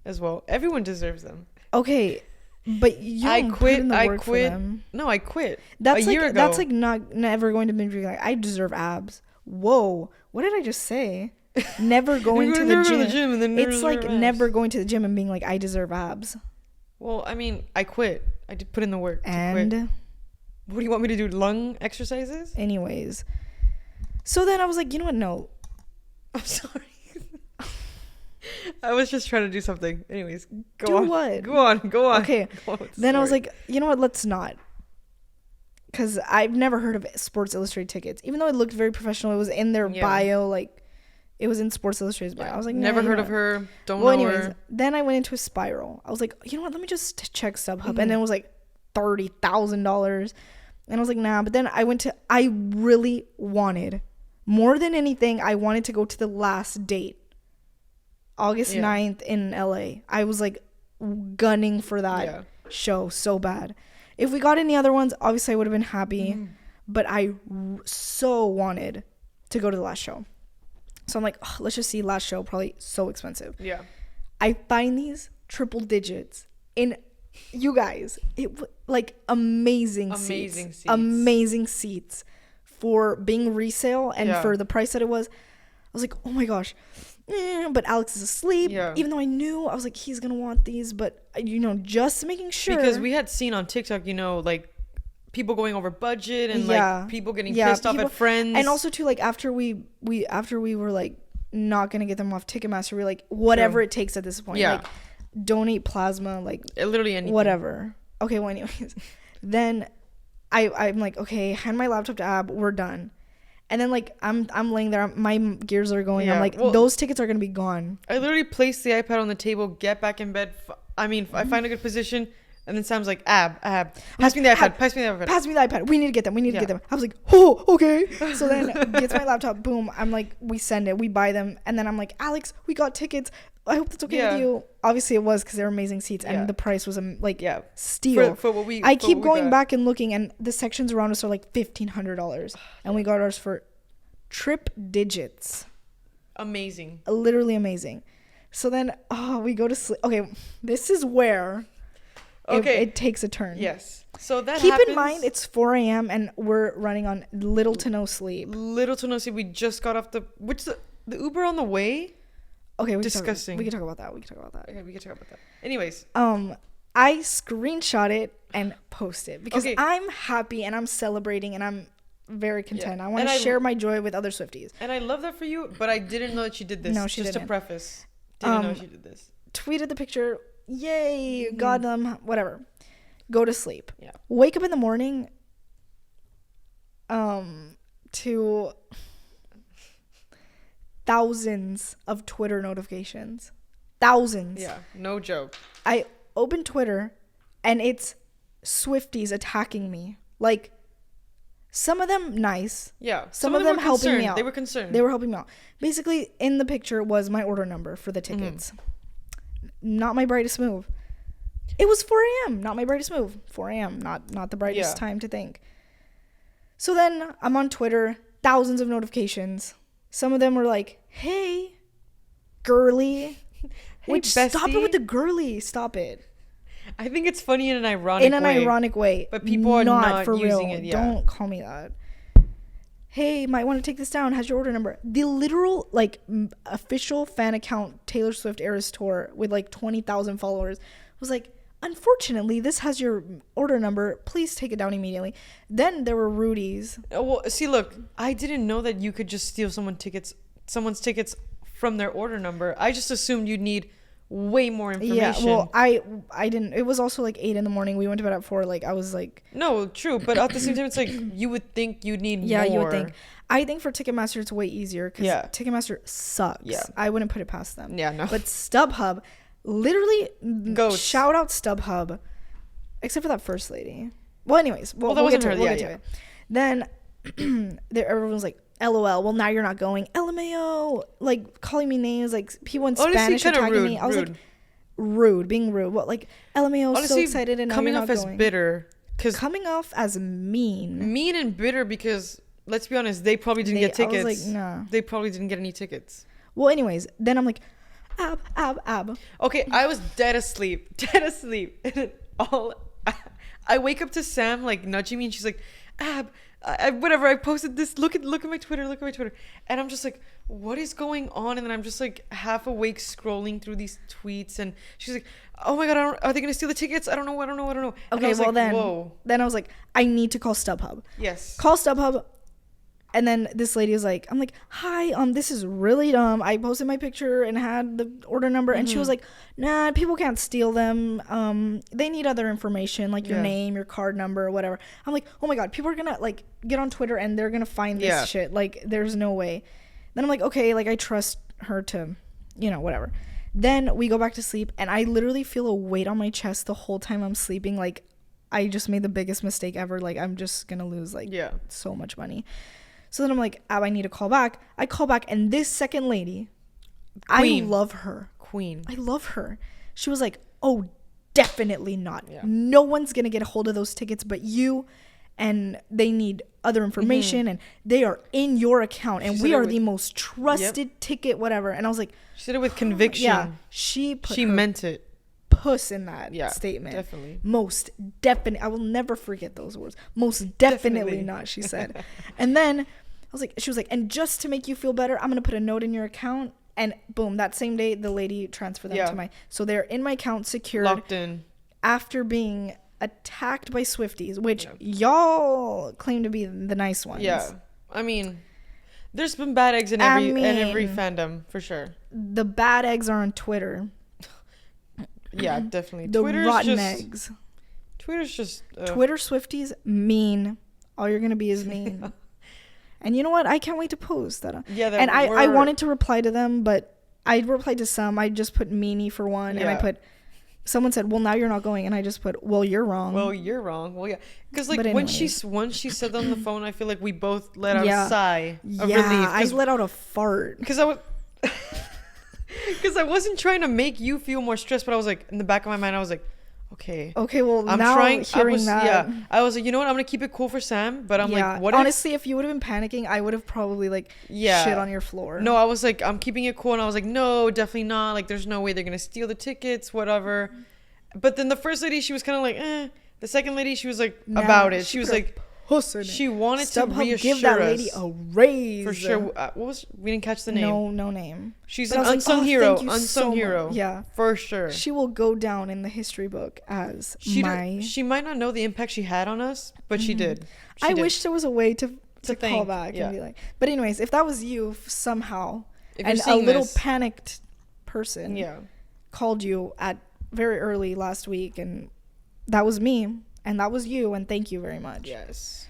Speaker 2: as well. Everyone deserves them.
Speaker 1: Okay, but you
Speaker 2: I
Speaker 1: don't
Speaker 2: quit.
Speaker 1: Put in the
Speaker 2: I
Speaker 1: work for
Speaker 2: quit.
Speaker 1: them.
Speaker 2: No, I quit.
Speaker 1: That's
Speaker 2: a year ago.
Speaker 1: That's like not never going to be like I deserve abs. Whoa, what did I just say? Never going to the gym.
Speaker 2: And then
Speaker 1: It's like never going to the gym and being like I deserve abs.
Speaker 2: Well, I mean, I quit. I did put in the work. To
Speaker 1: And
Speaker 2: quit. What do you want me to do? Lung exercises?
Speaker 1: anyways, so then I was like, you know what? No,
Speaker 2: I'm sorry. I was just trying to do something. Anyways, go
Speaker 1: do
Speaker 2: on.
Speaker 1: what?
Speaker 2: Go on.
Speaker 1: Okay.
Speaker 2: Go on with the
Speaker 1: Then I was
Speaker 2: story.
Speaker 1: like, you know what? Let's not. Because I've never heard of Sports Illustrated tickets, even though it looked very professional. It was in their
Speaker 2: Yeah.
Speaker 1: bio, like it was in Sports Illustrated's bio.
Speaker 2: Yeah.
Speaker 1: I was like,
Speaker 2: never
Speaker 1: nah,
Speaker 2: heard
Speaker 1: you
Speaker 2: of
Speaker 1: know.
Speaker 2: her. Don't
Speaker 1: Well,
Speaker 2: know
Speaker 1: anyways,
Speaker 2: her.
Speaker 1: then I went into a spiral. I was like, you know what? Let me just check StubHub,
Speaker 2: Mm-hmm.
Speaker 1: and then it was like $30,000, and I was like, nah. But then I really wanted, more than anything, I wanted to go to the last date, August
Speaker 2: Yeah.
Speaker 1: 9th in LA. I was like gunning for that
Speaker 2: Yeah.
Speaker 1: show so bad. If we got any other ones, obviously I would have been happy, but I so wanted to go to the last show. So I'm like, "Ugh, let's just see last show. Probably so expensive.
Speaker 2: Yeah.
Speaker 1: I find these triple digits in, you guys, like amazing seats. Amazing seats for being resale and
Speaker 2: Yeah.
Speaker 1: for the price that it was. I was like, oh my gosh. But Alex is asleep.
Speaker 2: Yeah.
Speaker 1: Even though I knew, I was like, he's going to want these. But, just making sure.
Speaker 2: Because we had seen on TikTok, like people going over budget and
Speaker 1: Yeah.
Speaker 2: like people getting
Speaker 1: Yeah,
Speaker 2: pissed off
Speaker 1: people-
Speaker 2: at friends.
Speaker 1: And also, too, like, after we were, like, not going to get them off Ticketmaster, we were like, whatever
Speaker 2: True.
Speaker 1: it takes at this point.
Speaker 2: Yeah.
Speaker 1: Like, donate plasma, like,
Speaker 2: literally anything.
Speaker 1: whatever. Okay, well, anyways. Then I'm like, okay, hand my laptop to Ab. We're done. And then, like, I'm laying there. My gears are going. I'm
Speaker 2: Yeah,
Speaker 1: like,
Speaker 2: well-
Speaker 1: those tickets are going to be gone.
Speaker 2: I literally placed the iPad on the table, get back in bed. I find a good position, and then Sam's like, Ab, pass me the iPad, pass me the iPad.
Speaker 1: Pass me the iPad. We need to get them. We need to
Speaker 2: Yeah.
Speaker 1: get them. I was like, oh, okay. So then gets my laptop. Boom. I'm like, we send it. We buy them. And then I'm like, Alex, we got tickets. I hope that's okay
Speaker 2: Yeah.
Speaker 1: with you. Obviously, it was because they're amazing seats.
Speaker 2: Yeah.
Speaker 1: And the price was, like,
Speaker 2: Yeah.
Speaker 1: steal.
Speaker 2: For what we,
Speaker 1: I
Speaker 2: for
Speaker 1: keep
Speaker 2: what we
Speaker 1: going
Speaker 2: got.
Speaker 1: back and looking. And the sections around us are like $1,500. And we got ours for trip digits.
Speaker 2: Amazing.
Speaker 1: Literally amazing. So then, we go to sleep. Okay, this is where it takes a turn.
Speaker 2: Yes. So that
Speaker 1: Keep
Speaker 2: happens.
Speaker 1: in mind, it's 4 a.m. and we're running on little to no sleep.
Speaker 2: little to no sleep. We just got off the Uber on the way.
Speaker 1: Okay,
Speaker 2: Disgusting.
Speaker 1: We can talk about that.
Speaker 2: Okay, we can talk about that. Anyways,
Speaker 1: I screenshot it and post it because
Speaker 2: Okay.
Speaker 1: I'm happy and I'm celebrating and I'm very content.
Speaker 2: Yeah.
Speaker 1: I want
Speaker 2: And
Speaker 1: to
Speaker 2: I-
Speaker 1: share my joy with other Swifties.
Speaker 2: and I love that for you, but I didn't know that she did this.
Speaker 1: No, she
Speaker 2: just to
Speaker 1: didn't.
Speaker 2: preface, didn't know she did this.
Speaker 1: Tweeted the picture. Yay, got them. Whatever. Go to sleep.
Speaker 2: Yeah.
Speaker 1: Wake up in the morning. To thousands of Twitter notifications. Thousands.
Speaker 2: Yeah, no joke.
Speaker 1: I open Twitter and it's Swifties attacking me. Like, some of them nice.
Speaker 2: Yeah,
Speaker 1: Some of them
Speaker 2: were
Speaker 1: helping me
Speaker 2: concerned.
Speaker 1: out.
Speaker 2: They were concerned.
Speaker 1: They were helping me out. Basically, in the picture was my order number for the tickets. Not my brightest move. It was 4 a.m. Not my brightest move. 4 a.m. Not the brightest
Speaker 2: Yeah.
Speaker 1: time to think. So then I'm on Twitter. Thousands of notifications. Some of them were like, hey, girly.
Speaker 2: Hey,
Speaker 1: Which, stop it
Speaker 2: bestie.
Speaker 1: with the girly. Stop it.
Speaker 2: I think it's funny in an ironic way.
Speaker 1: In an ironic way.
Speaker 2: But people are not
Speaker 1: for
Speaker 2: using
Speaker 1: real.
Speaker 2: it, yeah.
Speaker 1: Don't call me that. hey, might want to take this down. Has your order number? The literal like official fan account Taylor Swift Eras Tour with like 20,000 followers was like, unfortunately, this has your order number. Please take it down immediately. Then there were Rudy's.
Speaker 2: Well, see, look, I didn't know that you could just steal someone's tickets from their order number. I just assumed you'd need way more information.
Speaker 1: Yeah, well, I didn't. It was also like 8 a.m. We went to bed at 4. Like I was like,
Speaker 2: No, true, but at the same time, it's like you would think you'd need
Speaker 1: yeah,
Speaker 2: more.
Speaker 1: you would think. I think for Ticketmaster it's way easier because
Speaker 2: Yeah.
Speaker 1: Ticketmaster sucks.
Speaker 2: Yeah.
Speaker 1: I wouldn't put it past them.
Speaker 2: Yeah, no.
Speaker 1: But StubHub, literally,
Speaker 2: Goats.
Speaker 1: shout out StubHub, except for that first lady. Well, anyways,
Speaker 2: Well, that
Speaker 1: we'll
Speaker 2: wasn't
Speaker 1: get to
Speaker 2: her.
Speaker 1: it. We'll
Speaker 2: Yeah,
Speaker 1: get to it. Then everyone was like, LOL. Well, now you're not going. LMAO. Like calling me names, like people in
Speaker 2: Honestly,
Speaker 1: Spanish
Speaker 2: kinda
Speaker 1: attacking
Speaker 2: rude,
Speaker 1: me. I was
Speaker 2: rude.
Speaker 1: like, being rude. What, like LMAO? So
Speaker 2: Honestly,
Speaker 1: excited and now
Speaker 2: coming
Speaker 1: you're
Speaker 2: off
Speaker 1: not
Speaker 2: as
Speaker 1: going.
Speaker 2: bitter, because
Speaker 1: Coming off as mean.
Speaker 2: and bitter, because let's be honest, they probably didn't get
Speaker 1: I was
Speaker 2: tickets.
Speaker 1: like, nah.
Speaker 2: They probably didn't get any tickets.
Speaker 1: Well, anyways, then I'm like, ab.
Speaker 2: Okay, I was dead asleep, and then I wake up to Sam like nudging me, and she's like, Ab, whatever. I posted this. Look at my Twitter. And I'm just like, what is going on? And then I'm just like half awake scrolling through these tweets, and she's like, oh my god, are they gonna steal the tickets? I don't know. And
Speaker 1: Okay,
Speaker 2: I was
Speaker 1: well
Speaker 2: like,
Speaker 1: then,
Speaker 2: whoa.
Speaker 1: then I was like, I need to call StubHub.
Speaker 2: Yes.
Speaker 1: Call StubHub. And then this lady is like, I'm like, hi, this is really dumb. I posted my picture and had the order number, and she was like, nah, people can't steal them. They need other information, like your
Speaker 2: Yeah.
Speaker 1: name, your card number, or whatever. I'm like, oh my god, people are gonna like get on Twitter and they're gonna find this
Speaker 2: Yeah.
Speaker 1: shit. Like, there's no way. Then I'm like, okay, like I trust her to, whatever. Then we go back to sleep, and I literally feel a weight on my chest the whole time I'm sleeping. Like, I just made the biggest mistake ever. Like, I'm just gonna lose like
Speaker 2: Yeah.
Speaker 1: so much money. So then I'm like, I need to call back. I call back, and this second lady,
Speaker 2: Queen.
Speaker 1: I love her.
Speaker 2: Queen.
Speaker 1: I love her. She was like, oh, definitely not.
Speaker 2: Yeah.
Speaker 1: No one's going to get a hold of those tickets but you, and they need other information, and they are in your account, and
Speaker 2: She
Speaker 1: we
Speaker 2: said it
Speaker 1: are
Speaker 2: with-
Speaker 1: the most trusted ticket, whatever. And I was like,
Speaker 2: She said it with conviction.
Speaker 1: yeah, she put
Speaker 2: She
Speaker 1: her
Speaker 2: meant it.
Speaker 1: puss in that
Speaker 2: Yeah,
Speaker 1: statement.
Speaker 2: definitely.
Speaker 1: Most definitely. I will never forget those words. Most definitely not, she said. And then she was like, and just to make you feel better, I'm going to put a note in your account. And boom, that same day, the lady transferred them
Speaker 2: Yeah.
Speaker 1: to so they're in my account, secured,
Speaker 2: Locked in.
Speaker 1: after being attacked by Swifties, which y'all claim to be the nice ones.
Speaker 2: Yeah. I mean, there's been bad eggs in every fandom, for sure.
Speaker 1: The bad eggs are on Twitter.
Speaker 2: Yeah, definitely.
Speaker 1: The rotten
Speaker 2: just,
Speaker 1: eggs.
Speaker 2: Twitter's just...
Speaker 1: Twitter Swifties, mean. All you're going to be is mean. And you know what? I can't wait to post that.
Speaker 2: Yeah,
Speaker 1: and I wanted to reply to them, but I replied to some. I just put meanie for one, and I put... Someone said, well, now you're not going. And I just put, well, you're wrong.
Speaker 2: Well, you're wrong. Well, yeah. Because, like,
Speaker 1: But
Speaker 2: once
Speaker 1: anyways.
Speaker 2: she said that on the phone, I feel like we both let out
Speaker 1: Yeah.
Speaker 2: a sigh of
Speaker 1: Yeah,
Speaker 2: relief.
Speaker 1: I let out a fart.
Speaker 2: Because I was... Because I wasn't trying to make you feel more stressed, but I was like, in the back of my mind, I was like, okay.
Speaker 1: Okay, well,
Speaker 2: I'm
Speaker 1: now
Speaker 2: trying.
Speaker 1: hearing that...
Speaker 2: Yeah, I was like, you know what? I'm gonna keep it cool for Sam, but I'm like, what?
Speaker 1: Honestly, if you would have been panicking, I would have probably shit on your floor.
Speaker 2: No, I was like, I'm keeping it cool, and I was like, no, definitely not. Like, there's no way they're gonna steal the tickets, whatever. But then the first lady, she was kind of like, eh. The second lady, she was like about it. She was like, she wanted to reassure
Speaker 1: give that
Speaker 2: us.
Speaker 1: lady a raise
Speaker 2: For sure. What was? We didn't catch the name.
Speaker 1: No name.
Speaker 2: She's
Speaker 1: But
Speaker 2: an
Speaker 1: I was like,
Speaker 2: unsung
Speaker 1: oh,
Speaker 2: hero.
Speaker 1: thank you
Speaker 2: Unsung
Speaker 1: so much.
Speaker 2: hero.
Speaker 1: Yeah.
Speaker 2: For sure.
Speaker 1: She will go down in the history book as
Speaker 2: She might not know the impact she had on us, but she did.
Speaker 1: I wish there was a way to call
Speaker 2: thank,
Speaker 1: back
Speaker 2: yeah.
Speaker 1: and be like. But anyways, if that was you somehow,
Speaker 2: If you're
Speaker 1: and a
Speaker 2: seeing
Speaker 1: little
Speaker 2: this-
Speaker 1: panicked person
Speaker 2: Yeah.
Speaker 1: called you at very early last week, and that was me, and that was you, and thank you very much.
Speaker 2: Yes.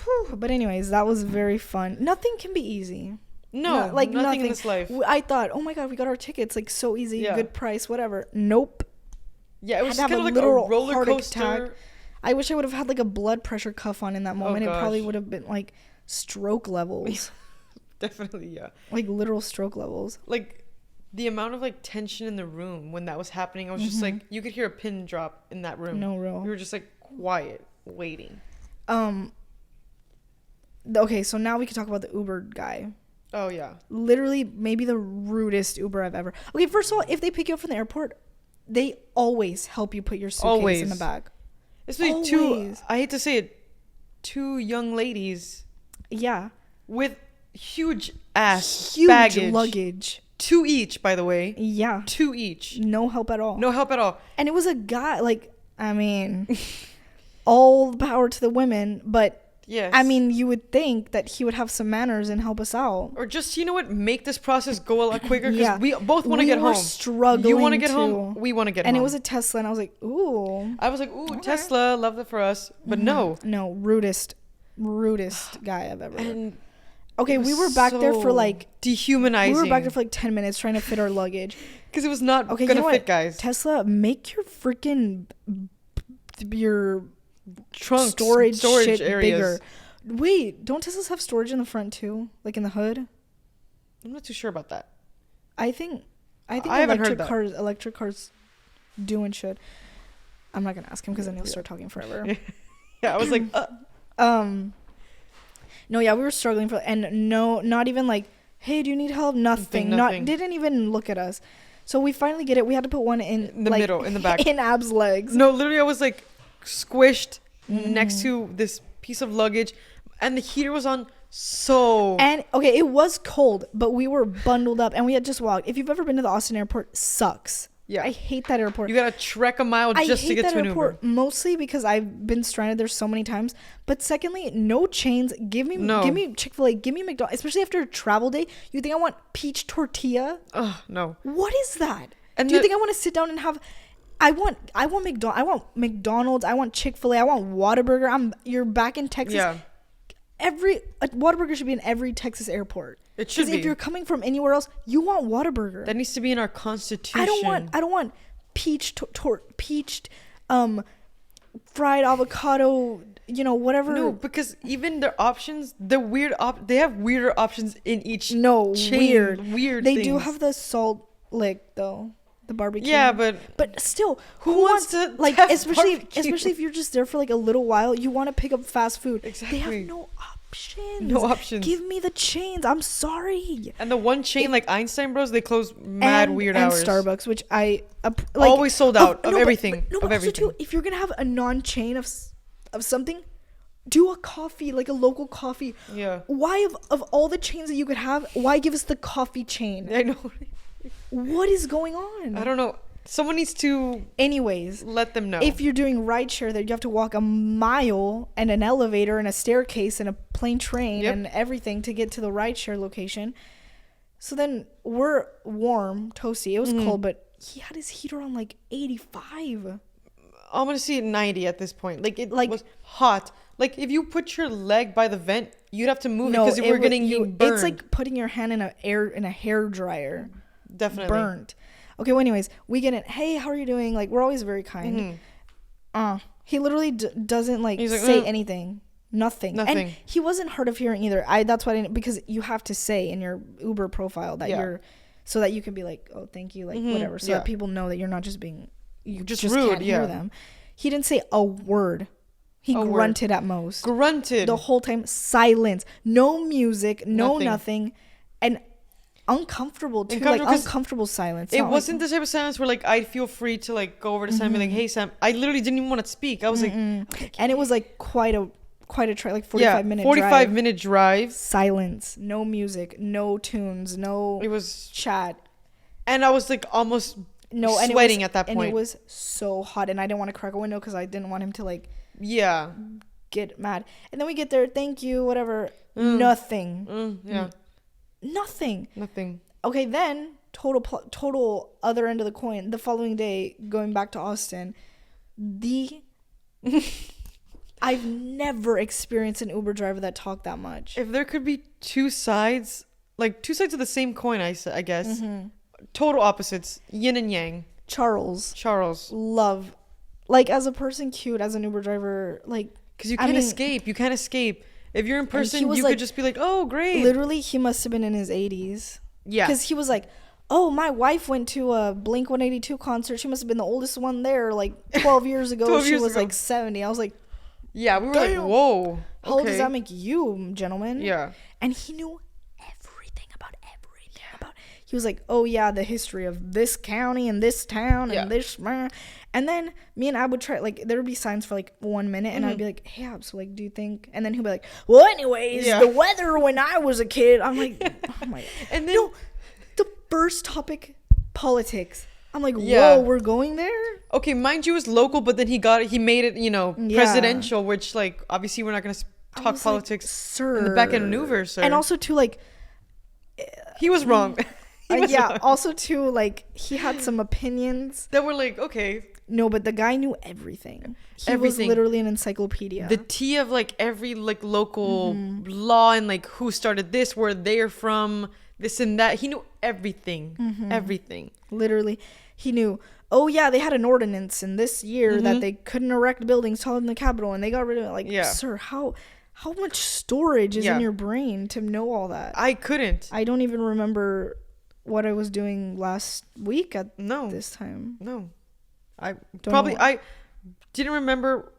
Speaker 1: Whew. But anyways, that was very fun. Nothing can be easy.
Speaker 2: No,
Speaker 1: like
Speaker 2: nothing in this life.
Speaker 1: I thought, oh my god, we got our tickets, like so easy,
Speaker 2: Yeah.
Speaker 1: good price, whatever. Nope.
Speaker 2: Yeah, it was
Speaker 1: Had to
Speaker 2: kind of
Speaker 1: have
Speaker 2: like
Speaker 1: a
Speaker 2: a
Speaker 1: literal
Speaker 2: roller
Speaker 1: heart
Speaker 2: coaster.
Speaker 1: attack. I wish I would have had like a blood pressure cuff on in that moment. It probably
Speaker 2: gosh.
Speaker 1: would have been like stroke levels,
Speaker 2: Definitely, yeah.
Speaker 1: like literal stroke levels.
Speaker 2: Like the amount of like tension in the room when that was happening, I was just like, you could hear a pin drop in that room.
Speaker 1: No real.
Speaker 2: We were just like quiet, waiting.
Speaker 1: Okay, so now we can talk about the Uber guy.
Speaker 2: Oh yeah.
Speaker 1: Literally, maybe the rudest Uber I've ever. Okay, first of all, if they pick you up from the airport, they always help you put your suitcase in the bag.
Speaker 2: Especially two.
Speaker 1: Always.
Speaker 2: I hate to say it, two young ladies.
Speaker 1: Yeah.
Speaker 2: with huge ass
Speaker 1: Huge
Speaker 2: baggage.
Speaker 1: luggage.
Speaker 2: 2 each, by the way.
Speaker 1: Yeah.
Speaker 2: 2 each.
Speaker 1: No help at all.
Speaker 2: No help at all.
Speaker 1: And it was a guy, like, I mean, all the power to the women, but
Speaker 2: Yes.
Speaker 1: I mean, you would think that he would have some manners and help us out.
Speaker 2: Or just, you know what, make this process go a lot quicker because
Speaker 1: Yeah.
Speaker 2: we both want to
Speaker 1: We
Speaker 2: get
Speaker 1: were
Speaker 2: home.
Speaker 1: struggling
Speaker 2: You want to get
Speaker 1: to.
Speaker 2: home. We want to get home.
Speaker 1: And it was a Tesla, and I was like, ooh.
Speaker 2: I was like, ooh,
Speaker 1: Okay.
Speaker 2: Tesla, love that for us. But no.
Speaker 1: No, rudest guy I've ever.
Speaker 2: And
Speaker 1: Okay,
Speaker 2: it
Speaker 1: we
Speaker 2: was
Speaker 1: were back there for
Speaker 2: so
Speaker 1: like
Speaker 2: dehumanizing.
Speaker 1: we were back there for like 10 minutes trying to fit our luggage.
Speaker 2: Because it was not
Speaker 1: Okay,
Speaker 2: going
Speaker 1: you
Speaker 2: to
Speaker 1: know
Speaker 2: fit,
Speaker 1: what?
Speaker 2: guys.
Speaker 1: Tesla, make your freaking your
Speaker 2: Trunk
Speaker 1: storage shit
Speaker 2: areas.
Speaker 1: bigger. Wait, don't Teslas have storage in the front too, like in the hood?
Speaker 2: I'm not too sure about that.
Speaker 1: I think
Speaker 2: I haven't heard
Speaker 1: electric cars do and should. I'm not gonna ask him because then he'll start talking forever.
Speaker 2: Yeah, I was like,
Speaker 1: No, yeah, we were struggling for, and no, not even like, hey, do you need help? Nothing.
Speaker 2: Nothing.
Speaker 1: Didn't even look at us. So we finally get it. We had to put one in
Speaker 2: the
Speaker 1: like,
Speaker 2: middle, in the back.
Speaker 1: in Ab's legs.
Speaker 2: No, literally, I was like squished next to this piece of luggage, and the heater was on. So
Speaker 1: And okay, it was cold, but we were bundled up, and we had just walked. If you've ever been to the Austin airport, sucks.
Speaker 2: yeah,
Speaker 1: I hate that airport.
Speaker 2: you gotta trek a mile just to get to an Uber.
Speaker 1: Mostly because I've been stranded there so many times. But secondly, no chains. Give me Chick-fil-A. Give me McDonald's. Especially after a travel day. You think I want peach tortilla?
Speaker 2: Oh no.
Speaker 1: What is that?
Speaker 2: And
Speaker 1: Do you think I want to sit down and have? I want McDonald's. I want Chick-fil-A. I want Whataburger. You're back in Texas.
Speaker 2: Yeah,
Speaker 1: A Whataburger should be in every Texas airport.
Speaker 2: it should
Speaker 1: Because if
Speaker 2: be.
Speaker 1: you're coming from anywhere else, you want Whataburger.
Speaker 2: That needs to be in our constitution.
Speaker 1: I don't want peached fried avocado, whatever.
Speaker 2: No, because even their options, they have weirder options in each.
Speaker 1: No,
Speaker 2: chain. Weird.
Speaker 1: They do
Speaker 2: things.
Speaker 1: have the salt lick though, the barbecue.
Speaker 2: Yeah, but
Speaker 1: still,
Speaker 2: who wants to
Speaker 1: like
Speaker 2: have
Speaker 1: especially
Speaker 2: barbecue?
Speaker 1: if you're just there for like a little while, you want to pick up fast food.
Speaker 2: Exactly.
Speaker 1: They have no options.
Speaker 2: No options.
Speaker 1: Give me the chains. I'm sorry.
Speaker 2: And the one chain like Einstein Bros, they close mad weird
Speaker 1: and
Speaker 2: hours.
Speaker 1: Starbucks, which I
Speaker 2: Always sold out of
Speaker 1: no,
Speaker 2: everything.
Speaker 1: But
Speaker 2: of
Speaker 1: also
Speaker 2: everything.
Speaker 1: too, if you're gonna have a non-chain of something, do a coffee, like a local coffee.
Speaker 2: Yeah.
Speaker 1: Why of all the chains that you could have, why give us the coffee chain?
Speaker 2: I know.
Speaker 1: What is going on?
Speaker 2: I don't know. Someone needs to
Speaker 1: Anyways,
Speaker 2: let them know.
Speaker 1: if you're doing rideshare, that you have to walk a mile and an elevator and a staircase and a plane train
Speaker 2: Yep.
Speaker 1: and everything to get to the rideshare location. So then we're warm, toasty. It was cold, but he had his heater on like 85.
Speaker 2: I'm gonna see it 90 at this point. Like it
Speaker 1: Like-
Speaker 2: was hot. Like if you put your leg by the vent, you'd have to move it
Speaker 1: No,
Speaker 2: because we're getting burned.
Speaker 1: It's like putting your hand in a hair dryer.
Speaker 2: Definitely
Speaker 1: Burnt. Okay, well, anyways, we get in. Hey, how are you doing? Like, we're always very kind. He literally doesn't like
Speaker 2: He's like,
Speaker 1: say anything. Nothing. And
Speaker 2: Nothing.
Speaker 1: he wasn't hard of hearing either. That's why I didn't, because you have to say in your Uber profile that
Speaker 2: Yeah.
Speaker 1: you're, so that you can be like, oh, thank you, like whatever, so
Speaker 2: Yeah.
Speaker 1: that people know that you're not just being, you
Speaker 2: Just
Speaker 1: just
Speaker 2: rude,
Speaker 1: can't hear
Speaker 2: yeah.
Speaker 1: them. He didn't say a word. He
Speaker 2: A word.
Speaker 1: grunted at most.
Speaker 2: grunted.
Speaker 1: The whole time, silence, no music, no nothing, and uncomfortable too, like
Speaker 2: 'cause
Speaker 1: uncomfortable silence.
Speaker 2: it
Speaker 1: Not like-
Speaker 2: wasn't the type of silence where like I'd feel free to like go over to Sam and be like, "Hey Sam," I literally didn't even want to speak. I was like,
Speaker 1: and it was like quite a try, like 45-minute
Speaker 2: 45
Speaker 1: drive.
Speaker 2: minute drive.
Speaker 1: Silence, no music, no tunes, no
Speaker 2: It was,
Speaker 1: chat,
Speaker 2: and I was like almost
Speaker 1: no and
Speaker 2: sweating
Speaker 1: it was,
Speaker 2: at that
Speaker 1: and
Speaker 2: point.
Speaker 1: it was so hot, and I didn't want to crack a window because I didn't want him to like
Speaker 2: Yeah.
Speaker 1: get mad. And then we get there, thank you, whatever. Nothing.
Speaker 2: Yeah.
Speaker 1: Nothing.
Speaker 2: Nothing.
Speaker 1: Okay, then total other end of the coin. The following day, going back to Austin, I've never experienced an Uber driver that talked that much.
Speaker 2: If there could be two sides, like two sides of the same coin, I guess.
Speaker 1: Mm-hmm.
Speaker 2: Total opposites, yin and yang.
Speaker 1: Charles, love, like as a person, cute, as an Uber driver, like
Speaker 2: Because you can't escape. You can't escape. If you're in person,
Speaker 1: was
Speaker 2: you
Speaker 1: like-
Speaker 2: could just be like, "Oh, great."
Speaker 1: literally, he must have been in his 80s.
Speaker 2: Yeah.
Speaker 1: Because he was like, oh, my wife went to a Blink 182 concert. She must have been the oldest one there like 12 years ago.
Speaker 2: 12
Speaker 1: She
Speaker 2: years
Speaker 1: was
Speaker 2: ago.
Speaker 1: like 70. I was like,
Speaker 2: Yeah, we were like,
Speaker 1: Damn.
Speaker 2: "Whoa."
Speaker 1: how old does
Speaker 2: okay.
Speaker 1: that make you, gentlemen?
Speaker 2: Yeah.
Speaker 1: And he knew everything about he was like, oh yeah, the history of this county and this town
Speaker 2: Yeah.
Speaker 1: and this, and then me and I would try, like, there would be signs for like 1 minute, and I'd be like, hey Ab, so like, do you think? And then he'll be like, well, anyways,
Speaker 2: Yeah.
Speaker 1: the weather when I was a kid. I'm like, oh my.
Speaker 2: And then
Speaker 1: No, the first topic, politics. I'm like,
Speaker 2: Yeah.
Speaker 1: whoa, we're going there.
Speaker 2: okay, mind you, it was local, but then he made it,
Speaker 1: Yeah.
Speaker 2: presidential, which like obviously we're not gonna
Speaker 1: I
Speaker 2: talk
Speaker 1: was
Speaker 2: politics
Speaker 1: like, sir.
Speaker 2: in the back end maneuver, sir.
Speaker 1: And also too, like,
Speaker 2: he was wrong. He was
Speaker 1: yeah.
Speaker 2: wrong.
Speaker 1: Also too, like, he had some opinions.
Speaker 2: That were like, okay,
Speaker 1: No, but the guy knew everything. He
Speaker 2: Everything.
Speaker 1: was literally an encyclopedia.
Speaker 2: the tea of like every like local
Speaker 1: Mm-hmm.
Speaker 2: law and like who started this, where they're from, this and that. He knew everything,
Speaker 1: Mm-hmm.
Speaker 2: everything.
Speaker 1: Literally, he knew. Oh yeah, they had an ordinance in this year that they couldn't erect buildings taller than the Capitol, and they got rid of it. Like,
Speaker 2: Yeah.
Speaker 1: sir, how much storage is
Speaker 2: Yeah.
Speaker 1: in your brain to know all that?
Speaker 2: I couldn't.
Speaker 1: I don't even remember what I was doing last week at
Speaker 2: No,
Speaker 1: this time.
Speaker 2: no. I
Speaker 1: Don't
Speaker 2: probably
Speaker 1: know.
Speaker 2: I didn't remember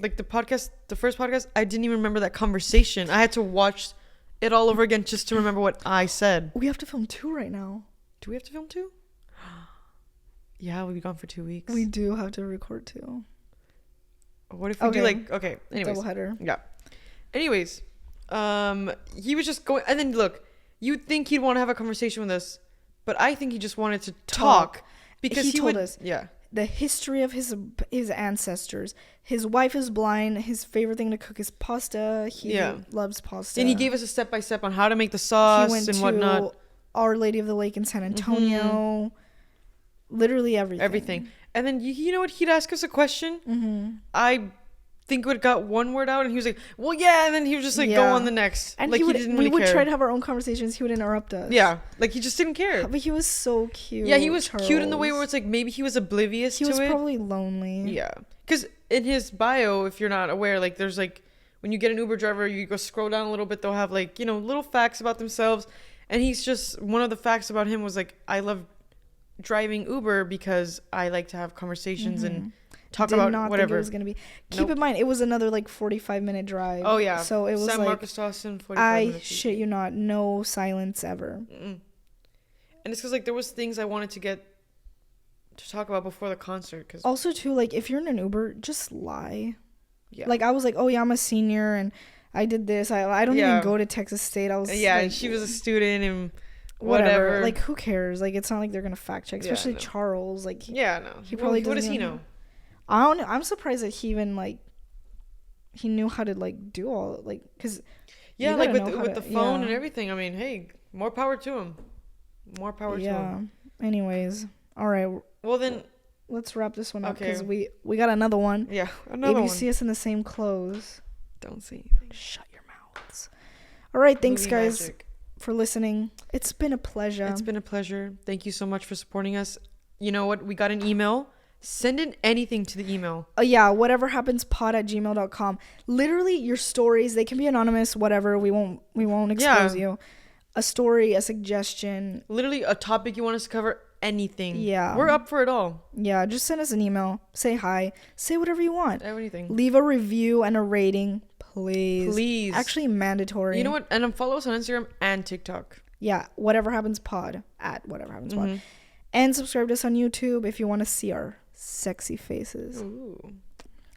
Speaker 2: like the first podcast. I didn't even remember that conversation. I had to watch it all over again just to remember what I said.
Speaker 1: We have to film 2 right now.
Speaker 2: Do we have to film 2? Yeah, we'll be gone for 2 weeks.
Speaker 1: We do have to record 2.
Speaker 2: What if we do
Speaker 1: Okay.
Speaker 2: like okay? Anyways,
Speaker 1: Doubleheader.
Speaker 2: yeah. Anyways, he was just going, and then look, you'd think he'd want to have a conversation with us, but I think he just wanted to talk because
Speaker 1: He
Speaker 2: he
Speaker 1: told
Speaker 2: would.
Speaker 1: us.
Speaker 2: Yeah,
Speaker 1: The history of his ancestors. His wife is blind. His favorite thing to cook is pasta. He
Speaker 2: Yeah.
Speaker 1: loves pasta.
Speaker 2: and he gave us a step by step on how to make the
Speaker 1: He
Speaker 2: sauce
Speaker 1: went
Speaker 2: and
Speaker 1: to
Speaker 2: whatnot.
Speaker 1: Our Lady of the Lake in San Antonio. Literally everything.
Speaker 2: Everything. And then you know what? He'd ask us a question.
Speaker 1: Mm-hmm.
Speaker 2: I think we got one word out, and he was like, "Well, yeah," and then he would just like go
Speaker 1: Yeah.
Speaker 2: on the next.
Speaker 1: And
Speaker 2: like
Speaker 1: he would,
Speaker 2: didn't
Speaker 1: we
Speaker 2: really
Speaker 1: would
Speaker 2: care.
Speaker 1: try to have our own conversations. He would interrupt us.
Speaker 2: Yeah, like he just didn't care.
Speaker 1: But he was so cute.
Speaker 2: Yeah, he was cute in the way where
Speaker 1: Charles.
Speaker 2: it's like maybe he was oblivious
Speaker 1: He
Speaker 2: to
Speaker 1: was
Speaker 2: it.
Speaker 1: probably lonely.
Speaker 2: Yeah, because in his bio, if you're not aware, like there's like when you get an Uber driver, you go scroll down a little bit, they'll have like little facts about themselves, and he's just one of the facts about him was like I love driving Uber because I like to have conversations and talk
Speaker 1: Did
Speaker 2: about
Speaker 1: not
Speaker 2: whatever.
Speaker 1: think it was gonna be. Keep
Speaker 2: Nope.
Speaker 1: in mind, it was another like 45-minute drive.
Speaker 2: Oh yeah,
Speaker 1: So it was
Speaker 2: San
Speaker 1: like
Speaker 2: Marcos to Austin, 45
Speaker 1: I
Speaker 2: minutes.
Speaker 1: shit you not, no silence ever.
Speaker 2: Mm-mm. And it's because like there was things I wanted to get to talk about before the concert. Cause
Speaker 1: Also, too, like if you're in an Uber, just lie.
Speaker 2: yeah,
Speaker 1: Like I was like, oh yeah, I'm a senior and I did this. I don't
Speaker 2: Yeah.
Speaker 1: even go to Texas State. I was
Speaker 2: yeah,
Speaker 1: like,
Speaker 2: and she was a student and
Speaker 1: whatever.
Speaker 2: whatever.
Speaker 1: Like who cares? Like it's not like they're gonna fact check,
Speaker 2: Yeah,
Speaker 1: especially
Speaker 2: no.
Speaker 1: Charles. Like
Speaker 2: yeah, no,
Speaker 1: he probably
Speaker 2: what does
Speaker 1: doesn't
Speaker 2: he
Speaker 1: even
Speaker 2: know?
Speaker 1: I don't know. I'm surprised that he even like he knew how to like do all like because
Speaker 2: Yeah,
Speaker 1: you
Speaker 2: like
Speaker 1: gotta
Speaker 2: with
Speaker 1: know how
Speaker 2: with
Speaker 1: to-
Speaker 2: the phone
Speaker 1: yeah.
Speaker 2: and everything. I mean, hey, more power to him. More power to
Speaker 1: yeah.
Speaker 2: him.
Speaker 1: Anyways, all right,
Speaker 2: Well then,
Speaker 1: let's wrap this one up
Speaker 2: Okay.
Speaker 1: because we got another one.
Speaker 2: yeah,
Speaker 1: If
Speaker 2: another
Speaker 1: you
Speaker 2: one.
Speaker 1: see us in the same clothes,
Speaker 2: Don't see anything.
Speaker 1: shut your mouths. All right, thanks
Speaker 2: Movie
Speaker 1: guys
Speaker 2: magic.
Speaker 1: for listening. It's been a pleasure.
Speaker 2: It's been a pleasure. Thank you so much for supporting us. You know what? We got an email. Send in anything to the email.
Speaker 1: Yeah, whatever happens pod@gmail.com. Literally your stories, they can be anonymous, whatever. We won't expose you. A story, a suggestion.
Speaker 2: Literally a topic you want us to cover. Anything.
Speaker 1: Yeah.
Speaker 2: We're up for it all.
Speaker 1: Yeah, just send us an email. Say hi. Say whatever you want.
Speaker 2: Anything.
Speaker 1: Leave a review and a rating, please.
Speaker 2: Please.
Speaker 1: Actually mandatory.
Speaker 2: You know what? And follow us on Instagram and TikTok.
Speaker 1: Yeah, whatever happens pod @whateverhappens pod.
Speaker 2: Mhm.
Speaker 1: And subscribe to us on YouTube if you want to see our sexy faces.
Speaker 2: Ooh.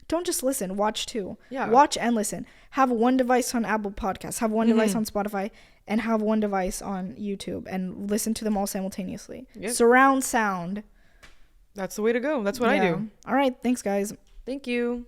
Speaker 1: Don't just listen, watch too.
Speaker 2: Yeah.
Speaker 1: Watch and listen. Have one device on Apple Podcasts, have one device
Speaker 2: Mhm.
Speaker 1: on Spotify, and have one device on YouTube and listen to them all simultaneously.
Speaker 2: Yep.
Speaker 1: Surround sound.
Speaker 2: That's the way to go. That's what I do.
Speaker 1: All right, thanks guys.
Speaker 2: Thank you.